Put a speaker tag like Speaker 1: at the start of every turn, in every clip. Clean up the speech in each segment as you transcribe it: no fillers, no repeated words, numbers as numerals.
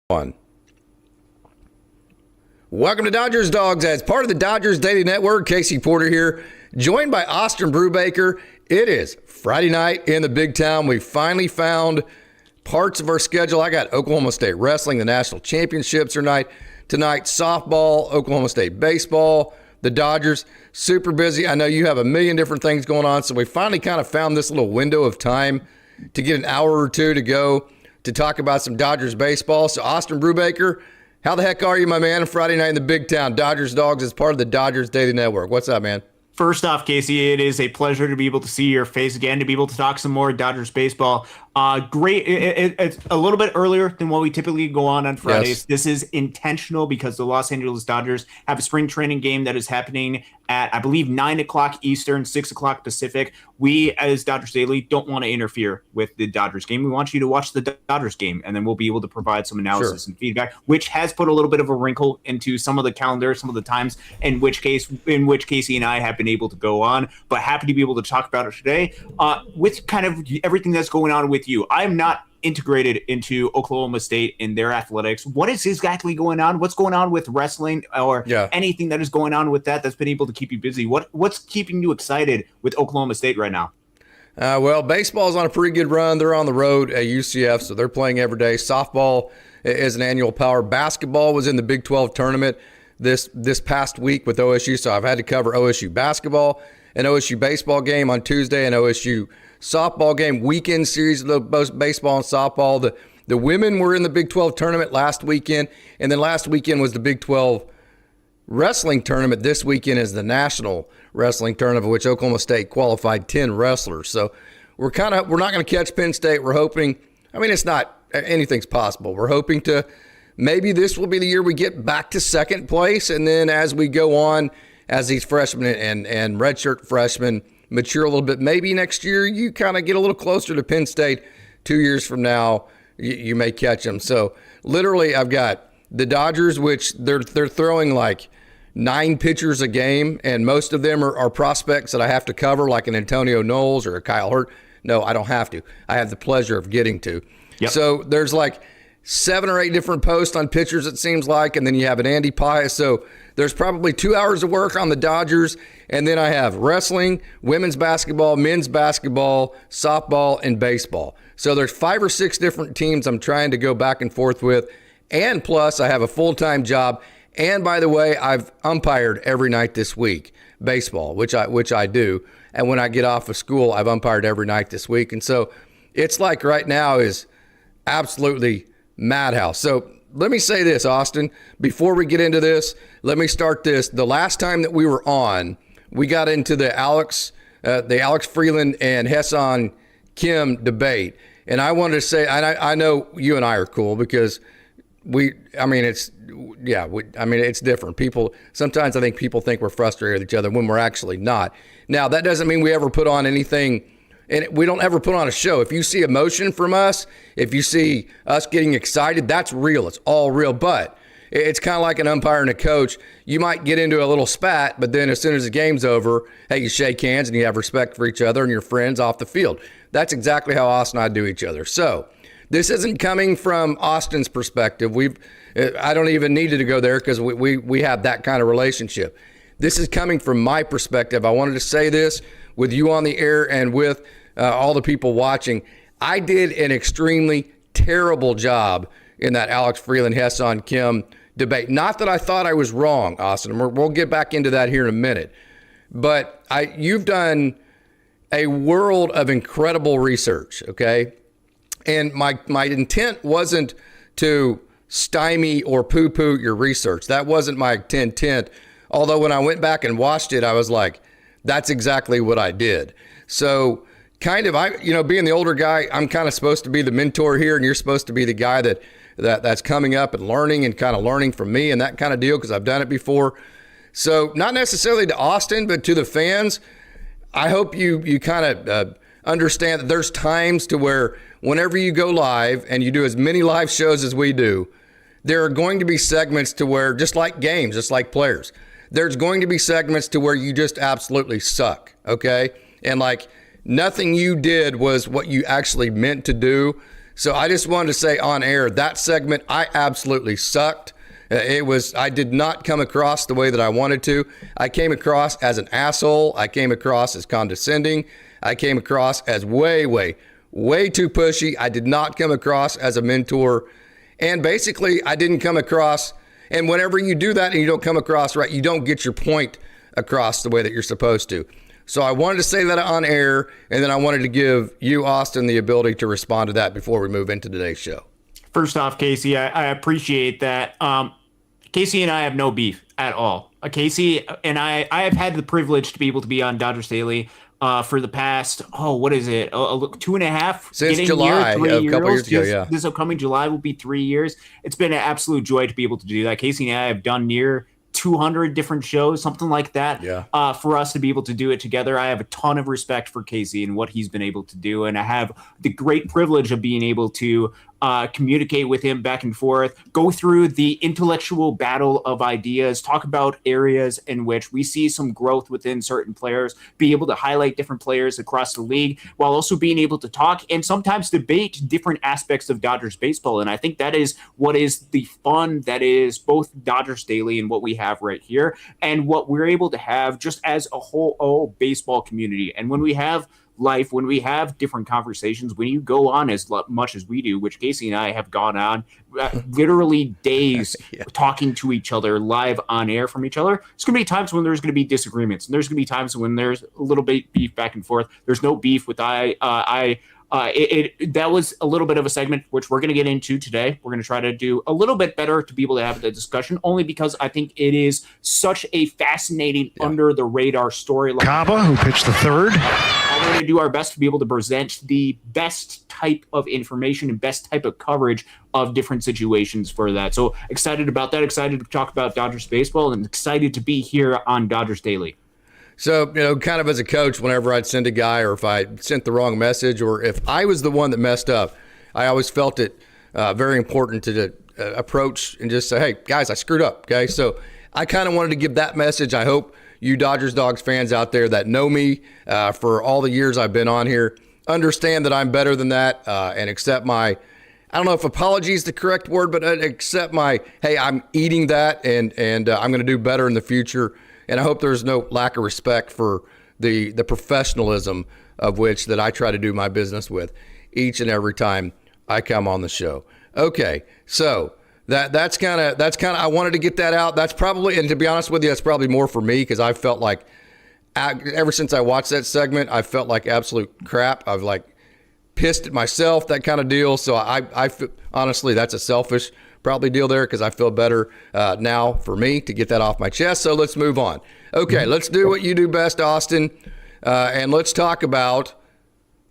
Speaker 1: On. Welcome to Dodgers Dogs. As part of the Dodgers Daily Network, Casey Porter here, joined by Austin Brubaker. It is Friday night in the big town. We finally found parts of our schedule. I got Oklahoma State wrestling, the national championships are tonight, softball, Oklahoma State baseball, the Dodgers, super busy. I know you have a million different things going on, so we finally kind of found this little window of time to get an hour or two to go to talk about some Dodgers baseball. So Austin Brubaker, how the heck are you, my man? Friday night in the big town, Dodgers Dogs is part of the Dodgers Daily Network. What's up, man?
Speaker 2: First off, Casey, it is a pleasure to be able to see your face again, to be able to talk some more Dodgers baseball. Great. It's a little bit earlier than what we typically go on Fridays. Yes. This is intentional because the Los Angeles Dodgers have a spring training game that is happening at, I believe, 9 o'clock Eastern, 6 o'clock Pacific. We, as Dodgers Daily, don't want to interfere with the Dodgers game. We want you to watch the Dodgers game, and then we'll be able to provide some analysis and feedback, which has put a little bit of a wrinkle into some of the calendar, some of the times in which Casey and I have been able to go on. But happy to be able to talk about it today with kind of everything that's going on with you. I'm not integrated into Oklahoma State in their athletics. What is exactly going on? What's going on with wrestling or anything that is going on with that's been able to keep you busy? What's keeping you excited with Oklahoma State right now?
Speaker 1: Well, baseball's on a pretty good run. They're on the road at UCF, so they're playing every day. Softball is an annual power. Basketball was in the Big 12 tournament this past week with OSU, so I've had to cover OSU basketball, an OSU baseball game on Tuesday, and OSU softball game, weekend series of both baseball and softball. The women were in the Big 12 tournament last weekend, and then last weekend was the Big 12 wrestling tournament. This weekend is the national wrestling tournament, of which Oklahoma State qualified 10 wrestlers. So we're not going to catch Penn State. We're hoping, it's not, anything's possible. We're hoping to, maybe this will be the year we get back to second place, and then as we go on, as these freshmen and redshirt freshmen mature a little bit, maybe next year you kind of get a little closer to Penn State. 2 years from now, you may catch them. So literally, I've got the Dodgers, which they're throwing like 9 pitchers a game, and most of them are prospects that I have to cover, like an Antonio Knowles or a Kyle Hurt. No, I don't have to. I have the pleasure of getting to. Yep. So there's like 7 or 8 different posts on pitchers, it seems like, and then you have an Andy Pius. So there's probably 2 hours of work on the Dodgers, and then I have wrestling, women's basketball, men's basketball, softball, and baseball. So there's 5 or 6 different teams I'm trying to go back and forth with, and plus I have a full-time job. And by the way, I've umpired every night this week, baseball, which I do. And when I get off of school, I've umpired every night this week. And so it's like right now is absolutely madhouse. So let me say this, Austin, before we get into this, let me start this. The last time that we were on, we got into the Alex Freeland and Hassan Kim debate. And I wanted to say, I know you and I are cool because it's different. Sometimes I think people think we're frustrated with each other when we're actually not. Now, that doesn't mean we ever put on anything, and we don't ever put on a show. If you see emotion from us, if you see us getting excited, that's real. It's all real. But it's kind of like an umpire and a coach. You might get into a little spat, but then as soon as the game's over, hey, you shake hands and you have respect for each other and your friends off the field. That's exactly how Austin and I do each other. So this isn't coming from Austin's perspective. I don't even need to go there because we have that kind of relationship. This is coming from my perspective. I wanted to say this with you on the air and with all the people watching. I did an extremely terrible job in that Alex Freeland, Hassan Kim debate. Not that I thought I was wrong, Austin. We'll get back into that here in a minute. But you've done a world of incredible research, okay? And my intent wasn't to stymie or poo-poo your research. That wasn't my intent. Although when I went back and watched it, I was like, that's exactly what I did. So kind of, being the older guy, I'm kind of supposed to be the mentor here, and you're supposed to be the guy that's coming up and learning and kind of learning from me and that kind of deal because I've done it before. So not necessarily to Austin, but to the fans, I hope you kind of understand that there's times to where whenever you go live and you do as many live shows as we do, there are going to be segments to where, just like games, just like players, there's going to be segments to where you just absolutely suck, okay? And like nothing you did was what you actually meant to do. So I just wanted to say on air, that segment, I absolutely sucked. I did not come across the way that I wanted to. I came across as an asshole. I came across as condescending. I came across as way too pushy. I did not come across as a mentor. And basically, I didn't come across, and whenever you do that and you don't come across right, you don't get your point across the way that you're supposed to. So I wanted to say that on air, and then I wanted to give you, Austin, the ability to respond to that before we move into today's show.
Speaker 2: First off, Casey, I appreciate that. Casey and I have no beef at all. Casey and I have had the privilege to be able to be on Dodgers Daily for the past, 2.5
Speaker 1: since July, a couple years ago. Yeah,
Speaker 2: this upcoming July will be 3 years. It's been an absolute joy to be able to do that. Casey and I have done near 200 different shows, something like that.
Speaker 1: Yeah.
Speaker 2: For us to be able to do it together, I have a ton of respect for Casey and what he's been able to do, and I have the great privilege of being able to communicate with him back and forth, go through the intellectual battle of ideas, talk about areas in which we see some growth within certain players, be able to highlight different players across the league, while also being able to talk and sometimes debate different aspects of Dodgers baseball. And I think that is what is the fun that is both Dodgers Daily and what we have right here, and what we're able to have just as a whole baseball community. And when we have life, when we have different conversations, when you go on as much as we do, which Casey and I have gone on literally days talking to each other live on air from each other, there's going to be times when there's going to be disagreements, and there's going to be times when there's a little bit beef back and forth. There's no beef with that was a little bit of a segment which we're going to get into today. We're going to try to do a little bit better to be able to have the discussion, only because I think it is such a fascinating under the radar storyline.
Speaker 3: Kaba, who pitched the third.
Speaker 2: We're going to do our best to be able to present the best type of information and best type of coverage of different situations for that. So excited about that, excited to talk about Dodgers baseball, and excited to be here on Dodgers Daily.
Speaker 1: So, kind of as a coach, whenever I'd send a guy, or if I sent the wrong message, or if I was the one that messed up, I always felt it very important to approach and just say, hey, guys, I screwed up, okay? So I kind of wanted to give that message. I hope you Dodgers Dogs fans out there that know me for all the years I've been on here understand that I'm better than that and accept my, I don't know if apology is the correct word, but accept my, hey, I'm eating that and I'm going to do better in the future. And I hope there's no lack of respect for the professionalism of which that I try to do my business with each and every time I come on the show. Okay, so that's kind of I wanted to get that out. That's probably, and to be honest with you, that's probably more for me, because I felt like ever since I watched that segment, I felt like absolute crap. I've like pissed at myself, that kind of deal. So I honestly, that's a selfish probably deal there, because I feel better now for me to get that off my chest. So let's move on. Okay, let's do what you do best, Austin, and let's talk about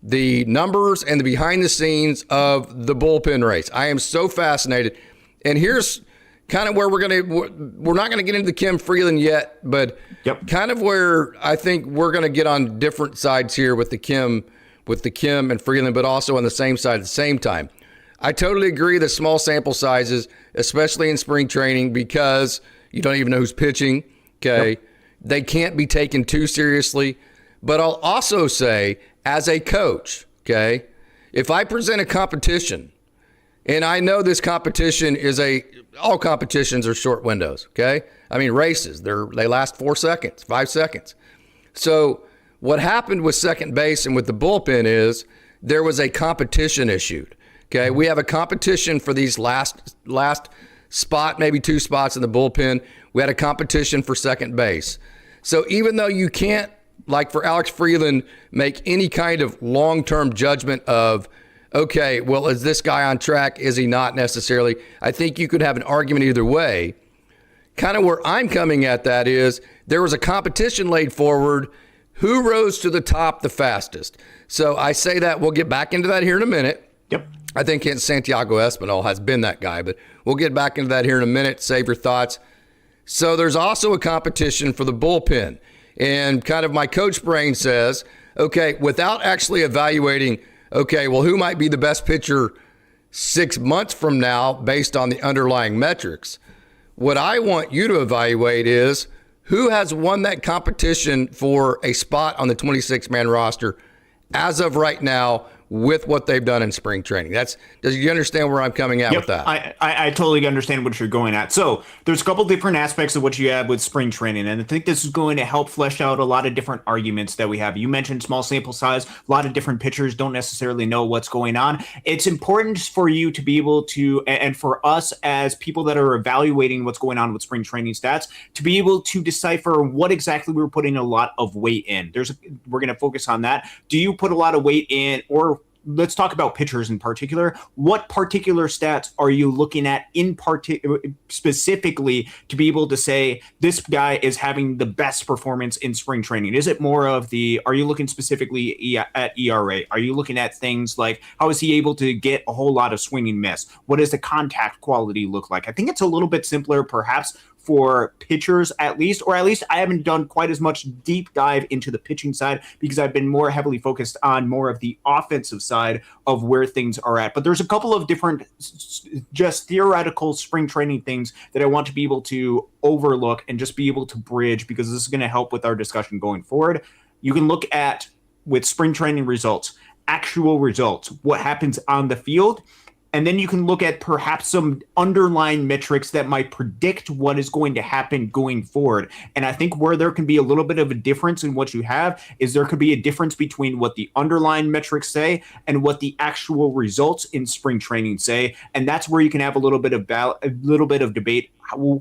Speaker 1: the numbers and the behind the scenes of the bullpen race. I am so fascinated, and here's kind of where we're not going to get into the Kim Freeland yet, but kind of where I think we're going to get on different sides here with the Kim and Freeland, but also on the same side at the same time. I totally agree that small sample sizes, especially in spring training, because you don't even know who's pitching, okay? They can't be taken too seriously. But I'll also say, as a coach, okay, if I present a competition, and I know this competition is all competitions are short windows, okay? I mean, races, they last 4 seconds, 5 seconds. So what happened with second base and with the bullpen is there was a competition issued. Okay, we have a competition for these last spot, maybe 2 spots in the bullpen. We had a competition for second base. So even though you can't, like for Alex Freeland, make any kind of long-term judgment of, okay, well, is this guy on track? Is he not necessarily? I think you could have an argument either way. Kind of where I'm coming at that is there was a competition laid forward. Who rose to the top the fastest? So I say that. We'll get back into that here in a minute.
Speaker 2: Yep.
Speaker 1: I think Santiago Espinal has been that guy, but we'll get back into that here in a minute. Save your thoughts. So there's also a competition for the bullpen. And kind of my coach brain says, okay, without actually evaluating, okay, well, who might be the best pitcher 6 months from now based on the underlying metrics? What I want you to evaluate is who has won that competition for a spot on the 26-man roster as of right now with what they've done in spring training. Does you understand where I'm coming at with that?
Speaker 2: I totally understand what you're going at. So there's a couple different aspects of what you have with spring training, and I think this is going to help flesh out a lot of different arguments that we have. You mentioned small sample size. A lot of different pitchers don't necessarily know what's going on. It's important for you to be able to, and for us as people that are evaluating what's going on with spring training stats, to be able to decipher what exactly we're putting a lot of weight in. We're going to focus on that. Do you put a lot of weight in, or let's talk about pitchers in particular. What particular stats are you looking at specifically to be able to say this guy is having the best performance in spring training? Is it more of are you looking specifically at ERA? Are you looking at things like how is he able to get a whole lot of swinging miss? What does the contact quality look like? I think it's a little bit simpler perhaps for pitchers at least, or at least I haven't done quite as much deep dive into the pitching side because I've been more heavily focused on more of the offensive side of where things are at. But there's a couple of different just theoretical spring training things that I want to be able to overlook and just be able to bridge, because this is going to help with our discussion going forward. You can look at, with spring training results, actual results, what happens on the field. And then you can look at perhaps some underlying metrics that might predict what is going to happen going forward. And I think where there can be a little bit of a difference in what you have is there could be a difference between what the underlying metrics say and what the actual results in spring training say. And that's where you can have a little bit of debate.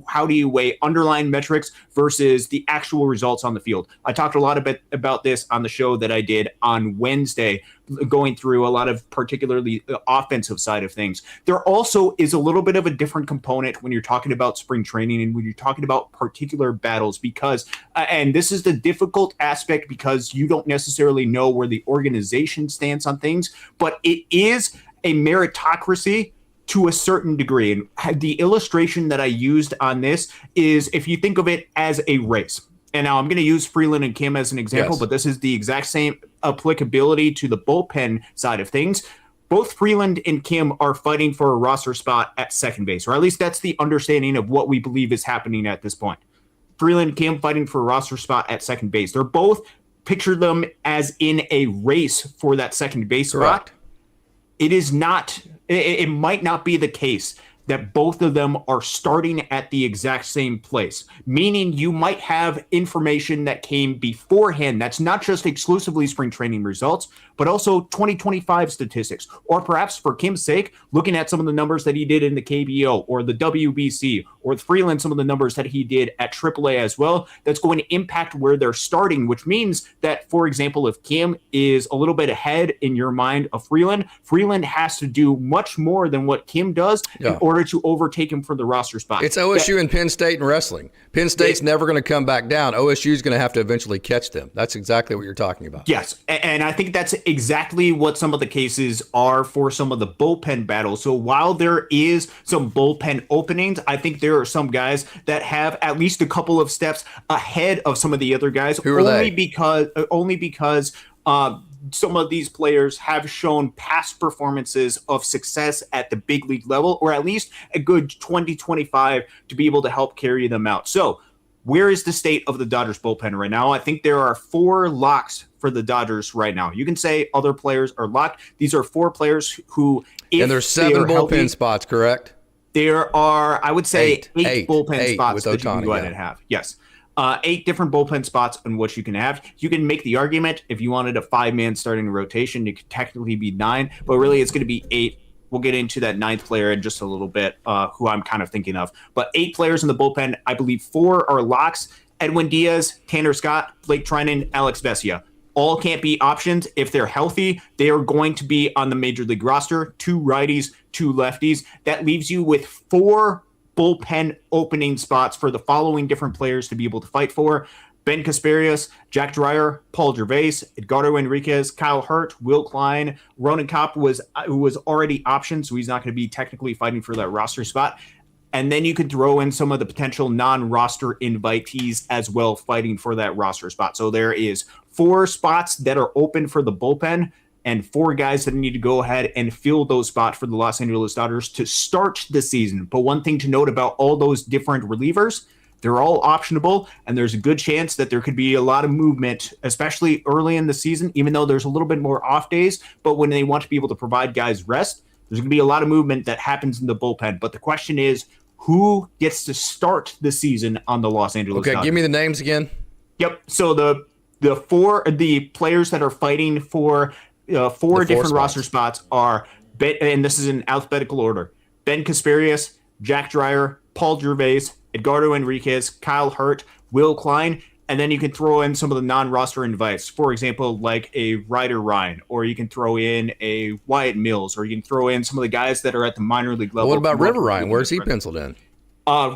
Speaker 2: How do you weigh underlying metrics versus the actual results on the field? I talked a lot about this on the show that I did on Wednesday, going through a lot of particularly the offensive side of things. There also is a little bit of a different component when you're talking about spring training and when you're talking about particular battles, because, and this is the difficult aspect because you don't necessarily know where the organization stands on things, but it is a meritocracy to a certain degree. And the illustration that I used on this is if you think of it as a race. And now I'm going to use Freeland and Kim as an example, but this is the exact same applicability to the bullpen side of things. Both Freeland and Kim are fighting for a roster spot at second base, or at least that's the understanding of what we believe is happening at this point. Freeland and Kim fighting for a roster spot at second base. They're both, picture them as in a race for that second base spot. It is not, it might not be the case that both of them are starting at the exact same place, meaning you might have information that came beforehand that's not just exclusively spring training results, but also 2025 statistics, or perhaps for Kim's sake, looking at some of the numbers that he did in the KBO or the WBC, or Freeland, some of the numbers that he did at AAA as well, that's going to impact where they're starting, which means that, for example, if Kim is a little bit ahead in your mind of Freeland, Freeland has to do much more than what Kim does in order to overtake him for the roster spot.
Speaker 1: It's OSU and Penn State in wrestling. Penn State's never going to come back down. OSU's going to have to eventually catch them. That's exactly what you're talking about.
Speaker 2: Yes, and I think that's exactly what some of the cases are for some of the bullpen battles. So while there is some bullpen openings, I think there are some guys that have at least a couple of steps ahead of some of the other guys.
Speaker 1: Who are they?
Speaker 2: Only because some of these players have shown past performances of success at the big league level, or at least a good 2025 to be able to help carry them out. So where is the state of the Dodgers bullpen right now? I think there are 4 locks for the Dodgers right now. You can say other players are locked. These are 4 players who, if
Speaker 1: and there's 7 bullpen healthy, spots, correct?
Speaker 2: There are, I would say, 8 bullpen spots that
Speaker 1: Ohtani,
Speaker 2: you can go ahead and have. Yes. 8 different bullpen spots on what you can have. You can make the argument if you wanted a 5-man starting rotation, it could technically be 9, but really it's going to be 8. We'll get into that 9th player in just a little bit, who I'm kind of thinking of. But 8 players in the bullpen. I believe 4 are locks. Edwin Diaz, Tanner Scott, Blake Trinan, Alex Vesia. All can't be options. If they're healthy, they are going to be on the major league roster. 2 righties, 2 lefties. That leaves you with 4 bullpen opening spots for the following different players to be able to fight for: Ben Kasparias, Jack Dreyer, Paul Gervais, Edgardo Enriquez, Kyle Hurt, Will Klein. Ronan Kopp who was already optioned, so he's not going to be technically fighting for that roster spot. And then you could throw in some of the potential non-roster invitees as well, fighting for that roster spot. So there is 4 spots that are open for the bullpen, and 4 guys that need to go ahead and fill those spots for the Los Angeles Dodgers to start the season. But one thing to note about all those different relievers, They're all optionable, and there's a good chance that there could be a lot of movement, especially early in the season, even though there's a little bit more off days. But when they want to be able to provide guys rest, there's going to be a lot of movement that happens in the bullpen. But the question is, who gets to start the season on the Los Angeles Dodgers?
Speaker 1: Give me the names again.
Speaker 2: Yep. So the players that are fighting for four different roster spots are, and this is in alphabetical order: Ben Kasparius, Jack Dreyer, Paul Gervais, Edgardo Enriquez, Kyle Hurt, Will Klein, and then you can throw in some of the non-roster invites. For example, like a Ryder Ryan, or you can throw in a Wyatt Mills, or you can throw in some of the guys that are at the minor league level.
Speaker 1: What about River Ryan? Where's he penciled in?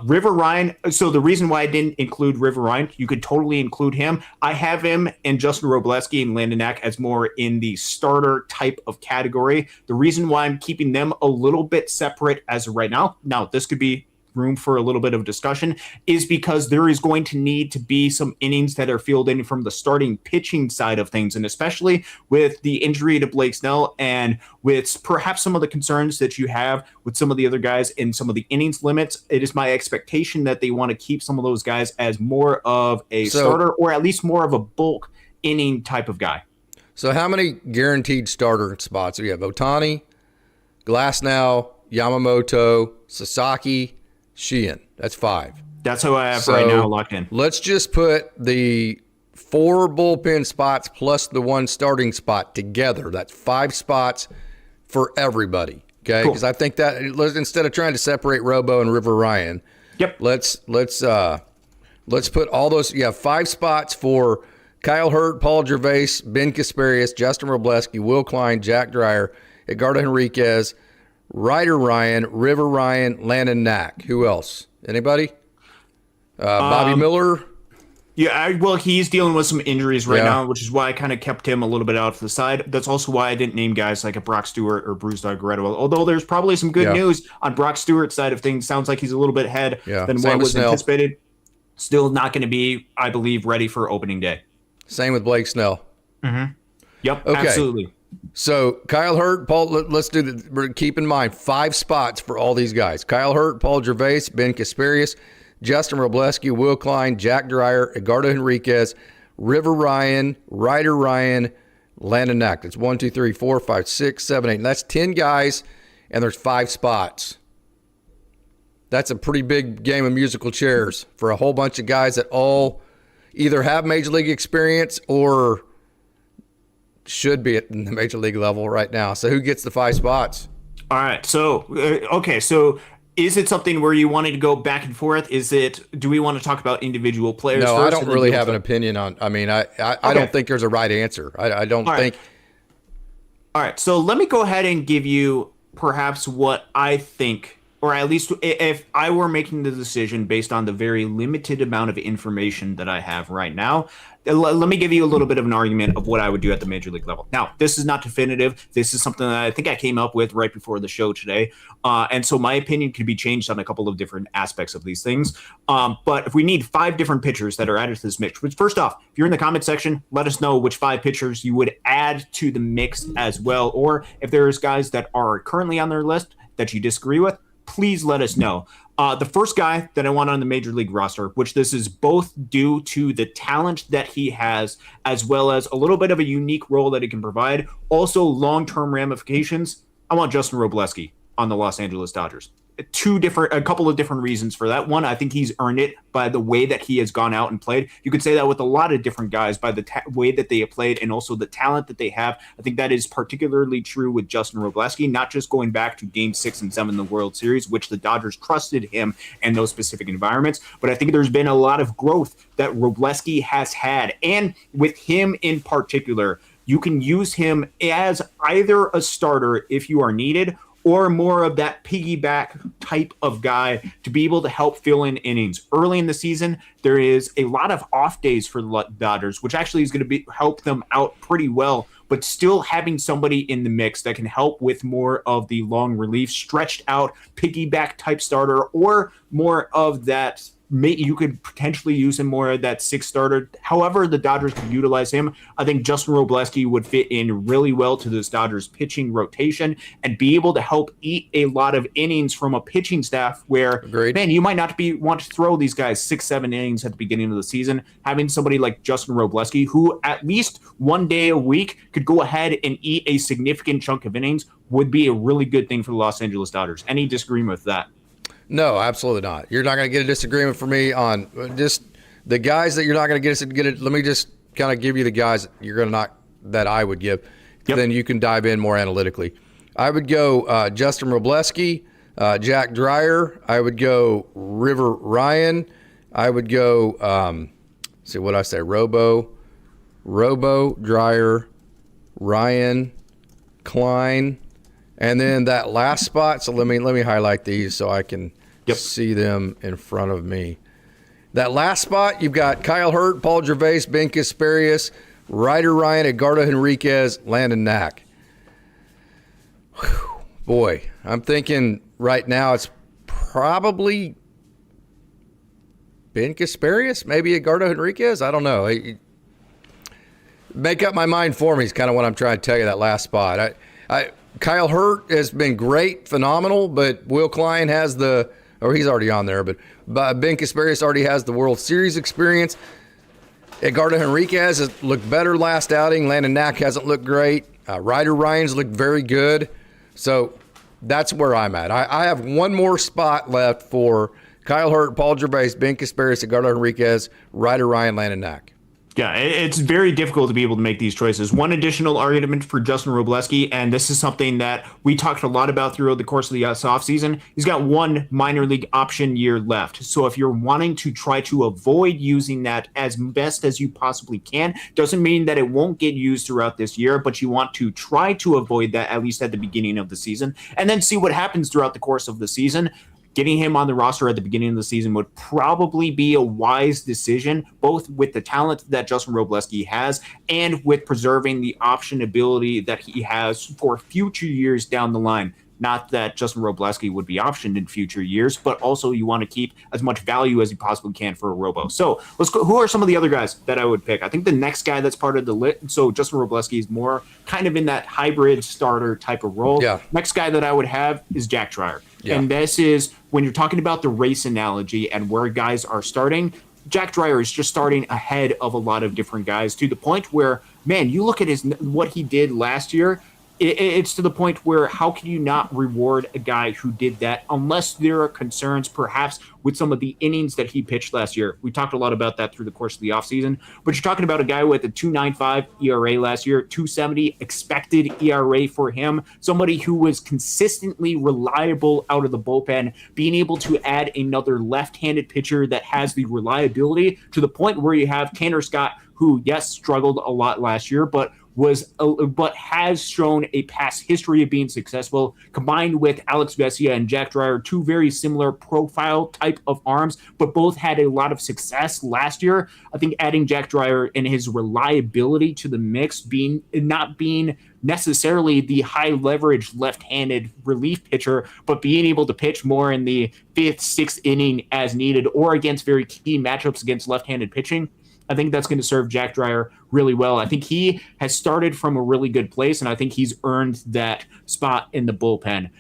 Speaker 2: River Ryan. So the reason why I didn't include River Ryan, you could totally include him. I have him and Justin Robleski and Landon Knack as more in the starter type of category. The reason why I'm keeping them a little bit separate as of right now, this could be room for a little bit of discussion, is because there is going to need to be some innings that are filled in from the starting pitching side of things. And especially with the injury to Blake Snell and with perhaps some of the concerns that you have with some of the other guys in some of the innings limits, it is my expectation that they want to keep some of those guys as more of a starter, or at least more of a bulk inning type of guy. So
Speaker 1: how many guaranteed starter spots do you have? Ohtani, Glasnow, Yamamoto, Sasaki, Sheehan. That's 5.
Speaker 2: That's who I have right now locked in.
Speaker 1: Let's just put the 4 bullpen spots plus the 1 starting spot together. That's 5 spots for everybody. Okay, because I think that instead of trying to separate Robo and River Ryan, let's put all those. You have 5 spots for Kyle Hurt, Paul Gervais, Ben Kasparius, Justin Robleski, Will Klein, Jack Dreyer, Edgardo Enriquez, Ryder Ryan, River Ryan, Landon Knack. Who else? Anybody? Bobby Miller?
Speaker 2: Yeah, well, he's dealing with some injuries right now, which is why I kind of kept him a little bit out to the side. That's also why I didn't name guys like a Brock Stewart or Bruce Doggeretto. Although there's probably some good news on Brock Stewart's side of things. Sounds like he's a little bit ahead than what was anticipated. Still not going to be, I believe, ready for opening day.
Speaker 1: Same with Blake Snell.
Speaker 2: Mm-hmm. Yep, absolutely.
Speaker 1: So Kyle Hurt, Paul, let's do the. Keep in mind 5 spots for all these guys: Kyle Hurt, Paul Gervais, Ben Kasparius, Justin Robleski, Will Klein, Jack Dreyer, Edgardo Enriquez, River Ryan, Ryder Ryan, Landon Knack. That's 1, 2, 3, 4, 5, 6, 7, 8. And that's 10 guys, and there's 5 spots. That's a pretty big game of musical chairs for a whole bunch of guys that all either have major league experience or should be at the major league level right now. So who gets the 5 spots?
Speaker 2: All right. So, So is it something where you wanted to go back and forth? Do we want to talk about individual players?
Speaker 1: No,
Speaker 2: first,
Speaker 1: I don't really have an opinion on, I don't think there's a right answer. I don't think.
Speaker 2: All right. So let me go ahead and give you perhaps what I think, or at least if I were making the decision based on the very limited amount of information that I have right now, let me give you a little bit of an argument of what I would do at the major league level. Now, this is not definitive. This is something that I think I came up with right before the show today. And so my opinion could be changed on a couple of different aspects of these things. But if we need 5 different pitchers that are added to this mix, which first off, if you're in the comment section, let us know which 5 pitchers you would add to the mix as well. Or if there's guys that are currently on their list that you disagree with, please let us know. The first guy that I want on the major league roster, which this is both due to the talent that he has, as well as a little bit of a unique role that he can provide, also long-term ramifications, I want Justin Robleski on the Los Angeles Dodgers. A couple of different reasons for that. One, I think he's earned it by the way that he has gone out and played. You could say that with a lot of different guys by the way that they have played and also the talent that they have. I think that is particularly true with Justin Robleski, not just going back to Game 6 and 7 in the World Series, which the Dodgers trusted him in those specific environments. But I think there's been a lot of growth that Robleski has had. And with him in particular, you can use him as either a starter if you are needed, or more of that piggyback type of guy to be able to help fill in innings. Early in the season, there is a lot of off days for the Dodgers, which actually is going to help them out pretty well, but still having somebody in the mix that can help with more of the long relief, stretched out piggyback type starter, or more of that you could potentially use him more at that 6th starter. However the Dodgers could utilize him, I think Justin Robleski would fit in really well to this Dodgers pitching rotation and be able to help eat a lot of innings from a pitching staff where,
Speaker 1: Agreed.
Speaker 2: man, you might not want to throw these guys 6-7 innings at the beginning of the season. Having somebody like Justin Robleski, who at least one day a week could go ahead and eat a significant chunk of innings, would be a really good thing for the Los Angeles Dodgers. Any disagreement with that?
Speaker 1: No, absolutely not. You're not going to get a disagreement from me on just the guys that you're not going to get it. Let me just kind of give you the guys you're going to not that I would give. Yep. Then you can dive in more analytically. I would go Justin Robleski, Jack Dreyer. I would go River Ryan. I would go see what I say. Robo, Dreyer, Ryan, Klein, and then that last spot. So let me highlight these so I can see them in front of me. That last spot, you've got Kyle Hurt, Paul Gervais, Ben Kasparius, Ryder Ryan, Edgardo Henriquez, Landon Knack. Whew, boy, I'm thinking right now it's probably Ben Kasparius, maybe Edgardo Henriquez. I don't know. Make up my mind for me is kind of what I'm trying to tell you, that last spot. Kyle Hurt has been great, phenomenal, but Will Klein has he's already on there, but Ben Kasparius already has the World Series experience. Edgardo Henriquez has looked better last outing. Landon Knack hasn't looked great. Ryder Ryan's looked very good. So that's where I'm at. I have one more spot left for Kyle Hurt, Paul Gervais, Ben Kasparius, Edgardo Henriquez, Ryder Ryan, Landon Knack.
Speaker 2: Yeah, it's very difficult to be able to make these choices. One additional argument for Justin Robleski, and this is something that we talked a lot about throughout the course of the offseason, he's got one minor league option year left. So if you're wanting to try to avoid using that as best as you possibly can, doesn't mean that it won't get used throughout this year, but you want to try to avoid that at least at the beginning of the season, and then see what happens throughout the course of the season. Getting him on the roster at the beginning of the season would probably be a wise decision, both with the talent that Justin Robleski has and with preserving the option ability that he has for future years down the line. Not that Justin Robleski would be optioned in future years, but also you want to keep as much value as you possibly can for a Robo. So let's go. Who are some of the other guys that I would pick? I think the next guy that's part of the list, so Justin Robleski is more kind of in that hybrid starter type of role.
Speaker 1: Yeah.
Speaker 2: Next guy that I would have is Jack Dreyer. Yeah. And this is when you're talking about the race analogy and where guys are starting, Jack Dreyer is just starting ahead of a lot of different guys to the point where, man, you look at what he did last year. It's to the point where how can you not reward a guy who did that unless there are concerns perhaps with some of the innings that he pitched last year. We talked a lot about that through the course of the offseason, but you're talking about a guy with a 2.95 ERA last year, 2.70 expected ERA for him, somebody who was consistently reliable out of the bullpen, being able to add another left-handed pitcher that has the reliability to the point where you have Tanner Scott, who, yes, struggled a lot last year, but has shown a past history of being successful, combined with Alex Vesia and Jack Dreyer, two very similar profile type of arms, but both had a lot of success last year. I think adding Jack Dreyer and his reliability to the mix, not being necessarily the high leverage left-handed relief pitcher, but being able to pitch more in the 5th, 6th inning as needed or against very key matchups against left-handed pitching, I think that's going to serve Jack Dreyer really well. I think he has started from a really good place, and I think he's earned that spot in the bullpen.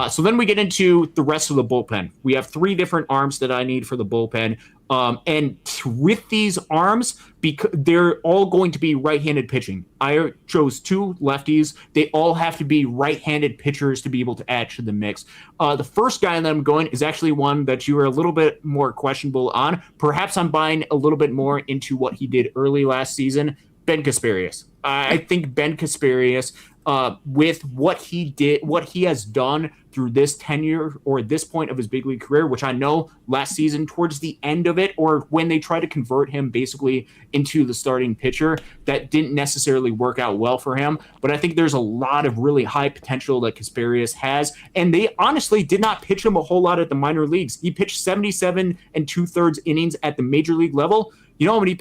Speaker 2: So then we get into the rest of the bullpen. We have 3 different arms that I need for the bullpen. And with these arms, because they're all going to be right-handed pitching. I chose 2 lefties. They all have to be right-handed pitchers to be able to add to the mix. The first guy that I'm going is actually one that you were a little bit more questionable on. Perhaps I'm buying a little bit more into what he did early last season. Ben Kasparius. I think Ben Kasparius, with what he has done through this tenure or this point of his big league career, which I know last season towards the end of it, or when they tried to convert him basically into the starting pitcher, that didn't necessarily work out well for him. But I think there's a lot of really high potential that Kasparius has. And they honestly did not pitch him a whole lot at the minor leagues. He pitched 77 2/3 innings at the major league level. You know how many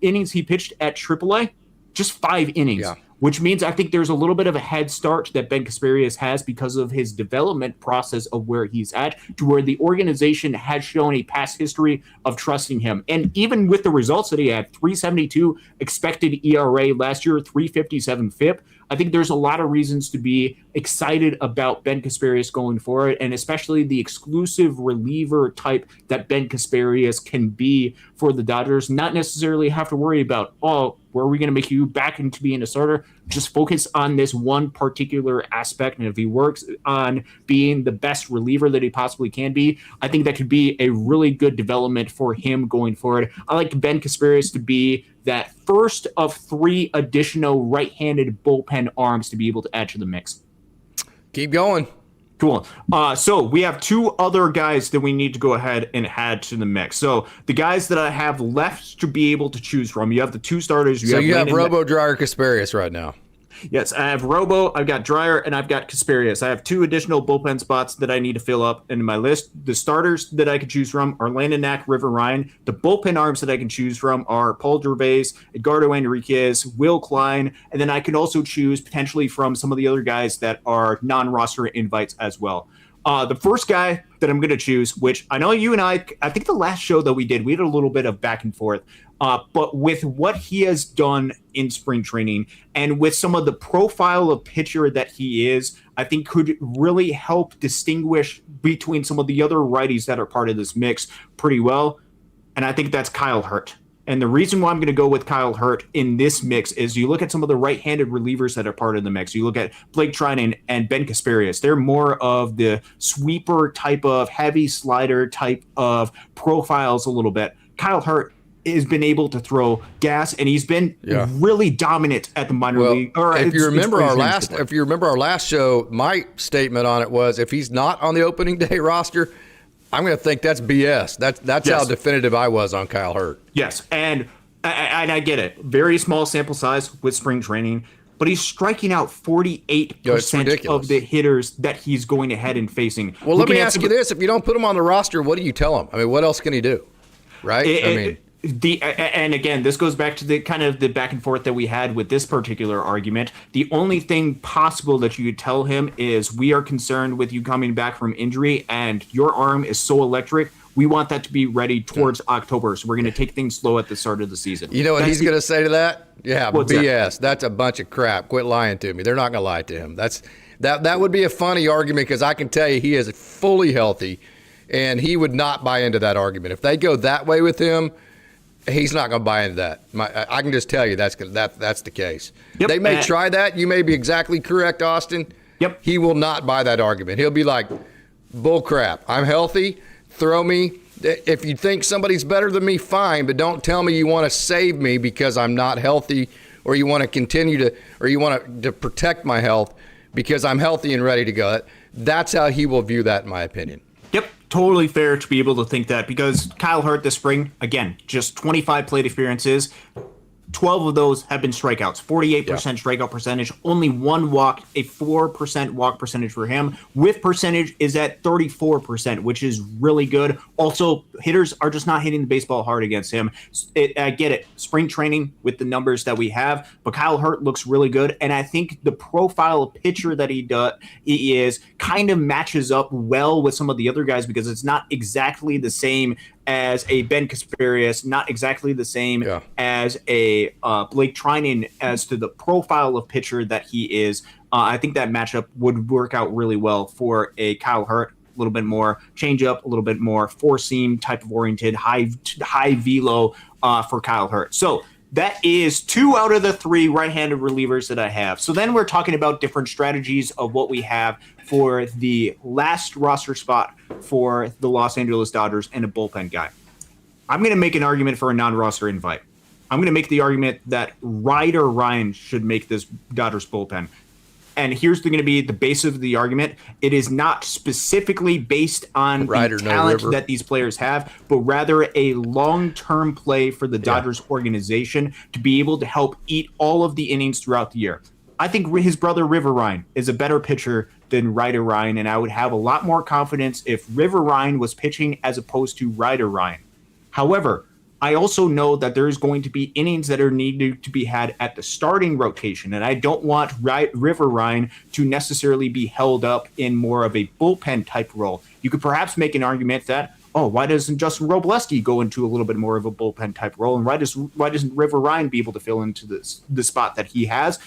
Speaker 2: innings he pitched at AAA? Just 5 innings. Yeah. which means I think there's a little bit of a head start that Ben Kasperius has because of his development process of where he's at, to where the organization has shown a past history of trusting him. And even with the results that he had, 3.72 expected ERA last year, 3.57 FIP, I think there's a lot of reasons to be excited about Ben Kasperius going forward, and especially the exclusive reliever type that Ben Kasperius can be for the Dodgers. Not necessarily have to worry about, where are we going to make you back into being a starter? Just focus on this one particular aspect. And if he works on being the best reliever that he possibly can be, I think that could be a really good development for him going forward. I like Ben Kasperius to be that first of 3 additional right-handed bullpen arms to be able to add to the mix.
Speaker 1: Keep going.
Speaker 2: Cool. So we have 2 other guys that we need to go ahead and add to the mix. So the guys that I have left to be able to choose from, you have the 2 starters.
Speaker 1: You have Robo, Dreyer, Kasperius right now.
Speaker 2: Yes, I have Robo, I've got Dreyer, and I've got Kasperius. I have 2 additional bullpen spots that I need to fill up in my list. The starters that I can choose from are Landon Knack, River Ryan. The bullpen arms that I can choose from are Paul Gervais, Edgardo Enriquez, Will Klein, and then I can also choose potentially from some of the other guys that are non-roster invites as well. The first guy that I'm going to choose, which I know you and I think the last show that we did, we had a little bit of back and forth. But with what he has done in spring training and with some of the profile of pitcher that he is, I think could really help distinguish between some of the other righties that are part of this mix pretty well. And I think that's Kyle Hurt. And the reason why I'm going to go with Kyle Hurt in this mix is you look at some of the right-handed relievers that are part of the mix. You look at Blake Trinan and Ben Kasperius. They're more of the sweeper type of heavy slider type of profiles a little bit. Kyle Hurt has been able to throw gas, and he's been really dominant at the minor league.
Speaker 1: If you remember our last show, my statement on it was if he's not on the opening day roster, I'm going to think that's BS. That's how definitive I was on Kyle Hurt.
Speaker 2: Yes, and I get it. Very small sample size with spring training, but he's striking out 48% of the hitters that he's going ahead and facing.
Speaker 1: Well, let me ask you this. If you don't put him on the roster, what do you tell him? I mean, what else can he do? Right?
Speaker 2: And again, this goes back to the kind of the back and forth that we had with this particular argument. The only thing possible that you could tell him is we are concerned with you coming back from injury and your arm is so electric. We want that to be ready towards October. So we're going to take things slow at the start of the season.
Speaker 1: You know what he's going to say to that? Yeah, BS. That's a bunch of crap. Quit lying to me. They're not going to lie to him. That would be a funny argument because I can tell you he is fully healthy and he would not buy into that argument. If they go that way with him, he's not going to buy into that. I can just tell you that's the case. Yep. They may try that. You may be exactly correct, Austin.
Speaker 2: Yep.
Speaker 1: He will not buy that argument. He'll be like, bull crap. I'm healthy. Throw me. If you think somebody's better than me, fine, but don't tell me you want to save me because I'm not healthy or you want to continue to – or you want to protect my health because I'm healthy and ready to go. That's how he will view that, in my opinion.
Speaker 2: Yep, totally fair to be able to think that because Kyle Hurt this spring, again, just 25 plate appearances, 12 of those have been strikeouts, 48% strikeout percentage, only 1 walk, a 4% walk percentage for him. Whiff percentage is at 34%, which is really good. Also, hitters are just not hitting the baseball hard against him. I get it, spring training with the numbers that we have, but Kyle Hurt looks really good, and I think the profile of pitcher that he is kind of matches up well with some of the other guys because it's not exactly the same as a Ben Kasperius, not exactly the same as a Blake Trinan as to the profile of pitcher that he is. I think that matchup would work out really well for a Kyle Hurt. A little bit more changeup, a little bit more four-seam type of oriented, high velo for Kyle Hurt. So that is 2 out of the 3 right-handed relievers that I have. So then we're talking about different strategies of what we have for the last roster spot for the Los Angeles Dodgers and a bullpen guy. I'm going to make an argument for a non-roster invite. I'm going to make the argument that Ryder Ryan should make this Dodgers bullpen. And here's going to be the base of the argument. It is not specifically based on the talent that these players have, but rather a long-term play for the Dodgers organization to be able to help eat all of the innings throughout the year. I think his brother River Ryan is a better pitcher than Ryder Ryan, and I would have a lot more confidence if River Ryan was pitching as opposed to Ryder Ryan. However, I also know that there's going to be innings that are needed to be had at the starting rotation, and I don't want River Ryan to necessarily be held up in more of a bullpen type role. You could perhaps make an argument that, oh, why doesn't Justin Robleski go into a little bit more of a bullpen type role, and why doesn't River Ryan be able to fill into the spot that he has?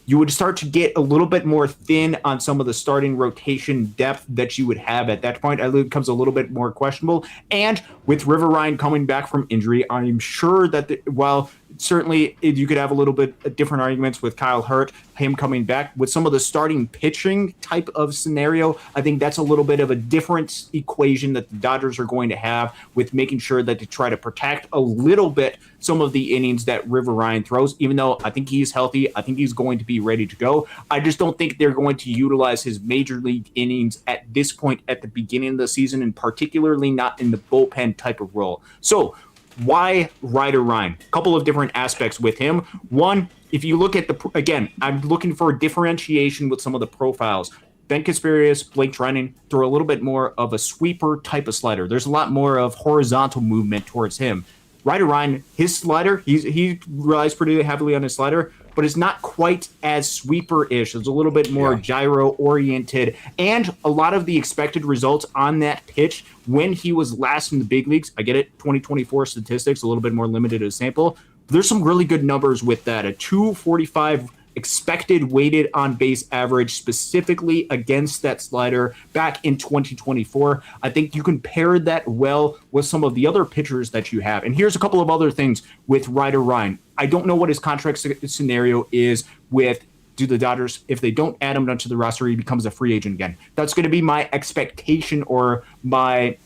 Speaker 2: You would start to get a little bit more thin on some of the starting rotation depth that you would have at that point. It becomes a little bit more questionable. And with River Ryan coming back from injury, I'm sure that while certainly you could have a little bit different arguments with Kyle Hurt, him coming back with some of the starting pitching type of scenario, I think that's a little bit of a different equation that the Dodgers are going to have with making sure that they try to protect a little bit some of the innings that River Ryan throws, even though I think he's healthy. I think he's going to be ready to go. I just don't think they're going to utilize his major league innings at this point at the beginning of the season, and particularly not in the bullpen type of role. So why Ryder Ryan? A couple of different aspects with him. One, if you look at again, I'm looking for a differentiation with some of the profiles. Ben Casparius, Blake Treinen throw a little bit more of a sweeper type of slider. There's a lot more of horizontal movement towards him. Ryder Ryan, his slider, he relies pretty heavily on his slider, but it's not quite as sweeper-ish. It's a little bit more gyro-oriented. And a lot of the expected results on that pitch when he was last in the big leagues, I get it, 2024 statistics, a little bit more limited as sample. There's some really good numbers with that. A 245 expected weighted on base average specifically against that slider back in 2024. I think you can pair that well with some of the other pitchers that you have. And here's a couple of other things with Ryder Ryan. I don't know what his contract scenario is with do the Dodgers, if they don't add him onto the roster, he becomes a free agent again. That's going to be my expectation or my